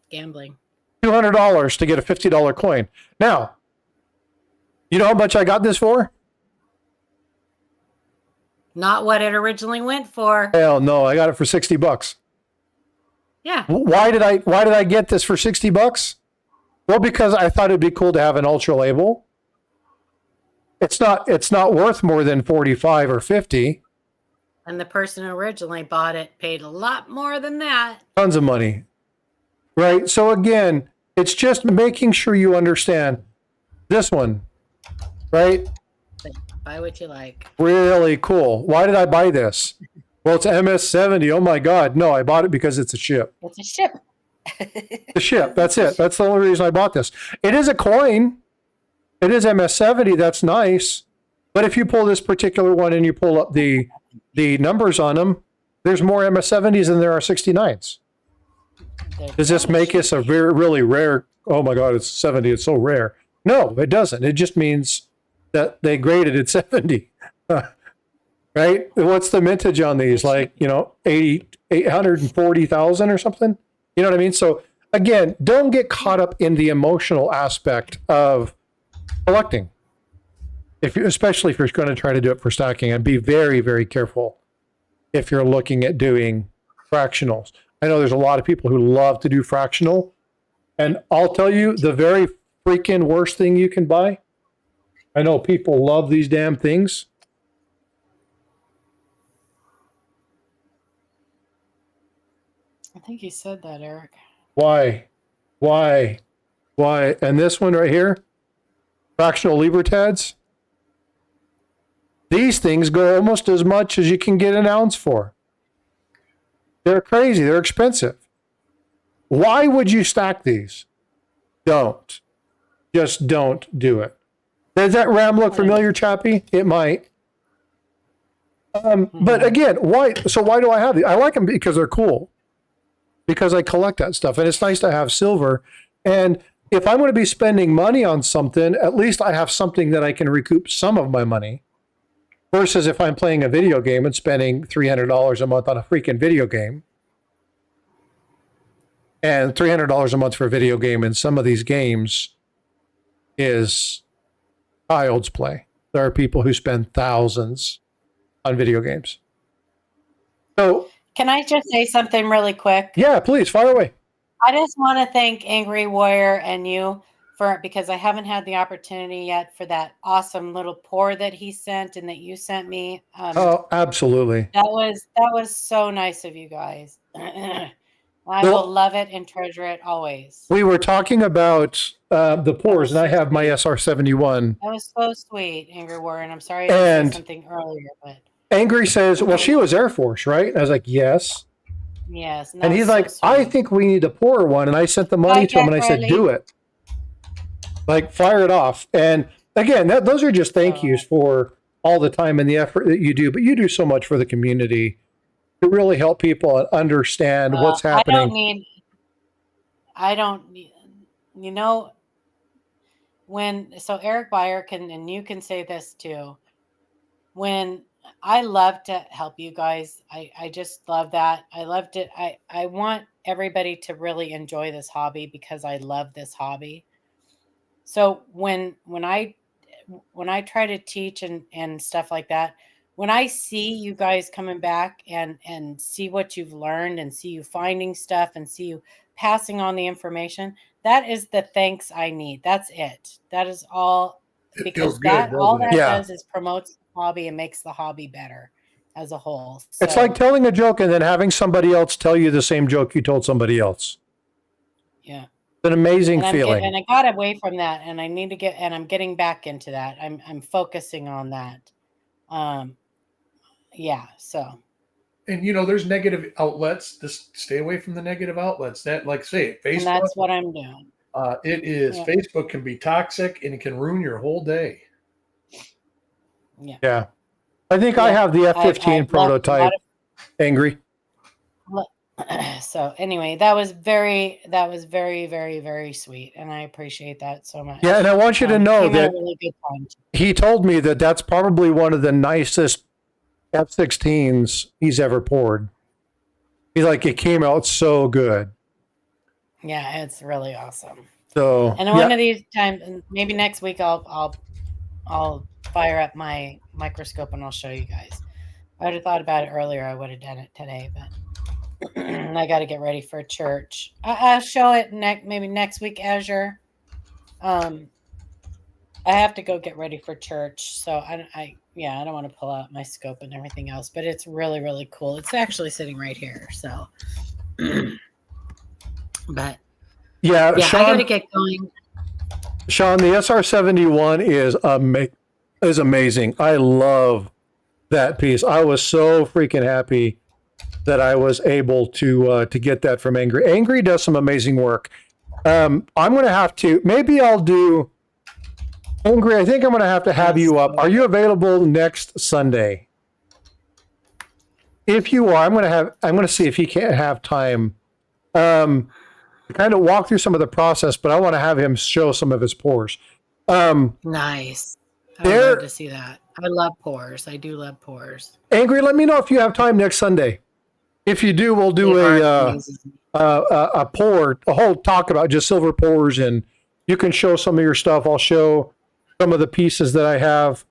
Gambling. $200 to get a $50 coin. Now, you know how much I got this for? Not what it originally went for. Hell no, I got it for $60. Yeah. Why did I get this for $60? Well, because I thought it'd be cool to have an ultra label. It's not worth more than 45 or 50. And the person who originally bought it paid a lot more than that. Tons of money. Right? So again, it's just making sure you understand this one. Right? Buy what you like. Really cool. Why did I buy this? Well, it's MS-70. Oh my God. No, I bought it because it's a ship. It's a ship. The ship. That's it. That's the only reason I bought this. It is a coin. It is MS-70. That's nice. But if you pull this particular one and you pull up the numbers on them, there's more MS-70s than there are 69s. Does this make this a really rare? Oh my God, it's 70. It's so rare. No, it doesn't. It just means that they graded at 70. Right? What's the mintage on these? Like, 840,000 or something? You know what I mean? So again, don't get caught up in the emotional aspect of collecting. Especially if you're going to try to do it for stacking, and be very, very careful if you're looking at doing fractionals. I know there's a lot of people who love to do fractional, and I'll tell you the very freaking worst thing you can buy. I know people love these damn things. I think you said that, Eric. Why? And this one right here, fractional Libertads. These things go almost as much as you can get an ounce for. They're crazy. They're expensive. Why would you stack these? Don't. Just don't do it. Does that RAM look familiar, Chappie? It might. But again, why? So why do I have these? I like them because they're cool. Because I collect that stuff. And it's nice to have silver. And if I'm going to be spending money on something, at least I have something that I can recoup some of my money. Versus if I'm playing a video game and spending $300 a month on a freaking video game. And $300 a month for a video game in some of these games is child's play. There are people who spend thousands on video games. So, can I just say something really quick? Yeah, please, fire away. I just want to thank Angry Warrior and you because I haven't had the opportunity yet for that awesome little pour that he sent and that you sent me. Oh, absolutely. That was so nice of you guys. I will love it and treasure it always. We were talking about the pours, and I have my SR-71. That was so sweet, Angry Warrior, and I'm sorry I said something earlier, but Angry says, well, she was Air Force, right? And I was like, yes. Yes. And he's like, I think we need to pour one. And I sent the money to him and I said, do it. Like, fire it off. And again, those are just thank yous for all the time and the effort that you do. But you do so much for the community to really help people understand what's happening. So Eric Beyer can, and you can say this too. When I love to help you guys. I just love that. I loved it. I want everybody to really enjoy this hobby because I love this hobby. So when I try to teach and stuff like that, when I see you guys coming back and see what you've learned and see you finding stuff and see you passing on the information, that is the thanks I need. That's it. That is all, It because feels good, that all doesn't that it? Yeah. does is promotes the hobby and makes the hobby better as a whole. It's So, like telling a joke and then having somebody else tell you the same joke you told somebody else. yeah. It's an amazing And feeling. and I got away from that, and I need to get, and I'm getting back into that. I'm focusing on that. Yeah. So And there's negative outlets. Just stay away from the negative outlets. That, like say, and Facebook. that's what I'm doing. It is Yeah. Facebook can be toxic and it can ruin your whole day. Yeah. Yeah. I think I Yeah. have the I've F-15 left a lot prototype. Angry. So anyway, that was very, very, very sweet, and I appreciate that so much. Yeah, and I want you to know came at a that really good time. he told me that that's probably one of the nicest F-16s he's ever poured. He's like, it came out so good. Yeah, it's really awesome. So, And one of these times, maybe next week, I'll fire up my microscope and I'll show you guys. I would have thought about it earlier. I would have done it today, but I got to get ready for church. I'll show it maybe next week, Azure. I have to go get ready for church, so I don't want to pull out my scope and everything else, but it's really, really cool. It's actually sitting right here, so. But yeah, yeah, Sean, I got to get going. Sean, the SR-71 is amazing. I love that piece. I was so freaking happy that I was able to get that from Angry. Angry does some amazing work. I'm going to have to, maybe I'll do, Angry, I think I'm going to have you up. Are you available next Sunday? If you are, I'm going to see if he can't have time to kind of walk through some of the process, but I want to have him show some of his pours. Nice. I would love to see that. I love pours. I do love pours. Angry, let me know if you have time next Sunday. If you do, we'll do a pour, a whole talk about just silver pours, and you can show some of your stuff. I'll show some of the pieces that I have.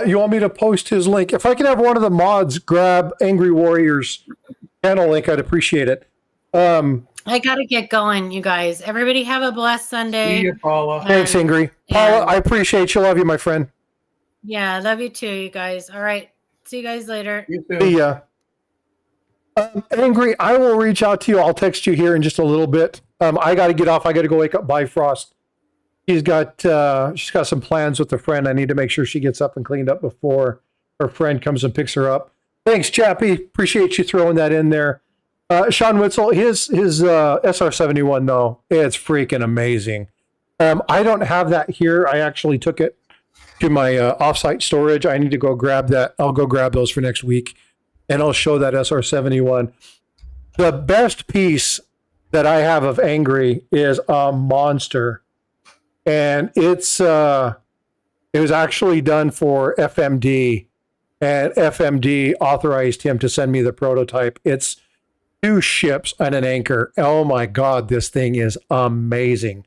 You want me to post his link? If I could have one of the mods grab Angry Warrior's channel link, I'd appreciate it. I got to get going, you guys. Everybody have a blessed Sunday. See you, Paula. Thanks, Angry. Paula, I appreciate you. Love you, my friend. Yeah, I love you too, you guys. All right. See you guys later. You too. See ya. Angry, I will reach out to you. I'll text you here in just a little bit. I got to get off. I got to go wake up by Frost. She's got some plans with a friend. I need to make sure she gets up and cleaned up before her friend comes and picks her up. Thanks, Chappie. Appreciate you throwing that in there. Sean Witzel, his SR-71 though, it's freaking amazing. I don't have that here. I actually took it to my offsite storage. I need to go grab that. I'll go grab those for next week, and I'll show that SR-71. The best piece that I have of Angry is a monster, and it was actually done for FMD, and FMD authorized him to send me the prototype. It's 2 ships and an anchor. Oh my God, this thing is amazing.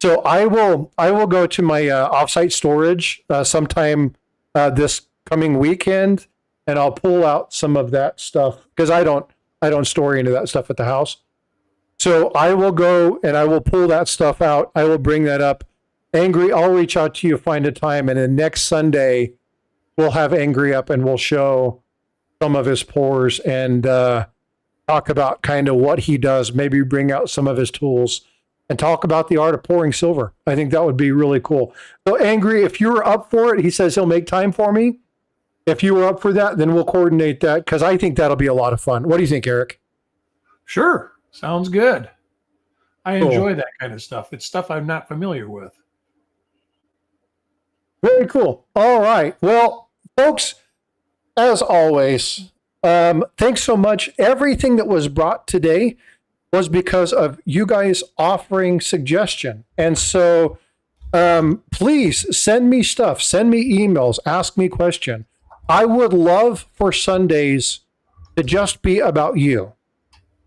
So I will go to my offsite storage sometime this coming weekend, and I'll pull out some of that stuff because I don't store any of that stuff at the house. So I will go and I will pull that stuff out. I will bring that up. Angry, I'll reach out to you, find a time, and then next Sunday we'll have Angry up and we'll show some of his pours and talk about kind of what he does. Maybe bring out some of his tools and talk about the art of pouring silver. I think that would be really cool. So Angry, if you're up for it, he says he'll make time for me. If you were up for that, then we'll coordinate that because I think that'll be a lot of fun. What do you think, Eric? Sure. Sounds good. I Cool. enjoy that kind of stuff. It's stuff I'm not familiar with. Very cool. All right. Well, folks, as always, thanks so much. Everything that was brought today was because of you guys offering suggestion. And so Please send me stuff, send me emails, ask me questions. I would love for Sundays to just be about you.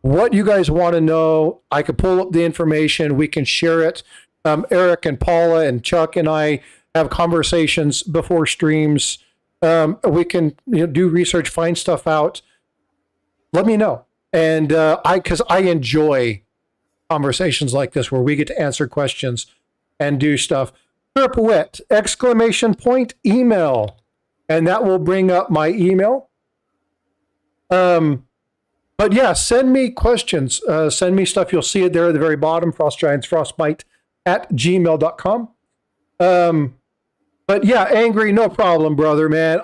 What you guys want to know, I can pull up the information. We can share it. Eric and Paula and Chuck and I have conversations before streams. We can do research, find stuff out. Let me know. And because I enjoy conversations like this where we get to answer questions and do stuff. Tripwit, exclamation point, email. And that will bring up my email. But yeah, send me questions. Send me stuff. You'll see it there at the very bottom, frostbyte@gmail.com. But yeah, Angry, no problem, brother, man.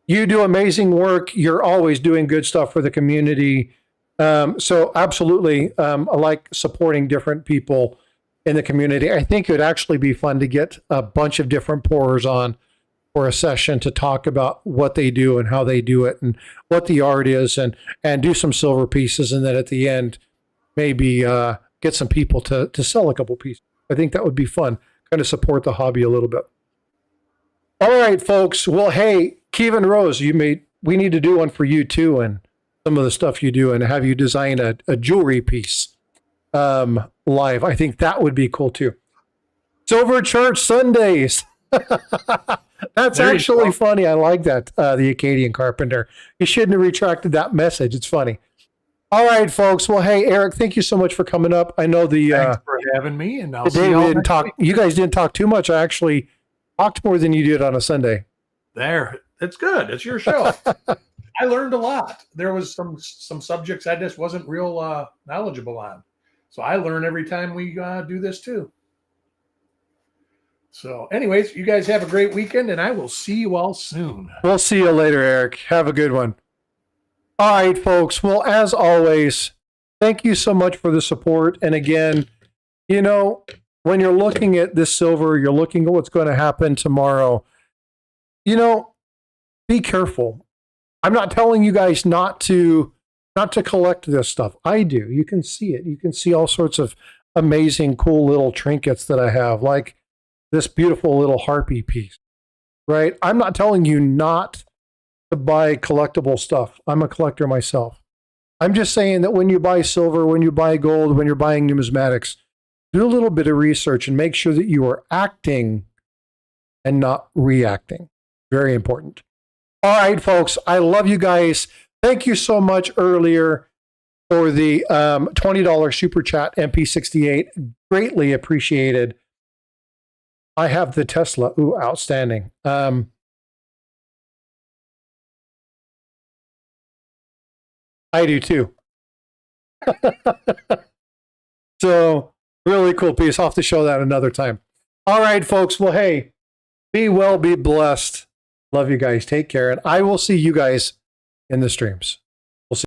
You do amazing work. You're always doing good stuff for the community. So absolutely, I like supporting different people in the community. I think it would actually be fun to get a bunch of different pourers on for a session to talk about what they do and how they do it and what the art is, and do some silver pieces. And then at the end, maybe get some people to sell a couple pieces. I think that would be fun, kind of support the hobby a little bit. All right, folks. Well, hey, Kevin Rose, we need to do one for you too, and some of the stuff you do, and have you design a jewelry piece live. I think that would be cool too. Silver Church Sundays. That's actually funny. I like that. The Acadian Carpenter. You shouldn't have retracted that message. It's funny. All right, folks. Well, hey, Eric, thank you so much for coming up. I know thanks for having me, and I'll see we you didn't talk. You guys didn't talk too much. I actually talked more than you did on a Sunday. There, it's good. It's your show. I learned a lot. There was some subjects I just wasn't real knowledgeable on, so I learn every time we do this too. So anyways, you guys have a great weekend, and I will see you all soon. We'll see you later, Eric. Have a good one. All right, folks. Well, as always, thank you so much for the support. And again, when you're looking at this silver, you're looking at what's going to happen tomorrow, be careful. I'm not telling you guys not to collect this stuff. I do. You can see it. You can see all sorts of amazing, cool little trinkets that I have, like this beautiful little harpy piece, right? I'm not telling you not to buy collectible stuff. I'm a collector myself. I'm just saying that when you buy silver, when you buy gold, when you're buying numismatics, do a little bit of research and make sure that you are acting and not reacting. Very important. All right, folks, I love you guys. Thank you so much earlier for the $20 super chat, MP68. Greatly appreciated. I have the Tesla. Ooh, outstanding. I do too. So, really cool piece. I'll have to show that another time. All right, folks. Well, hey, be well, be blessed. Love you guys. Take care. And I will see you guys in the streams.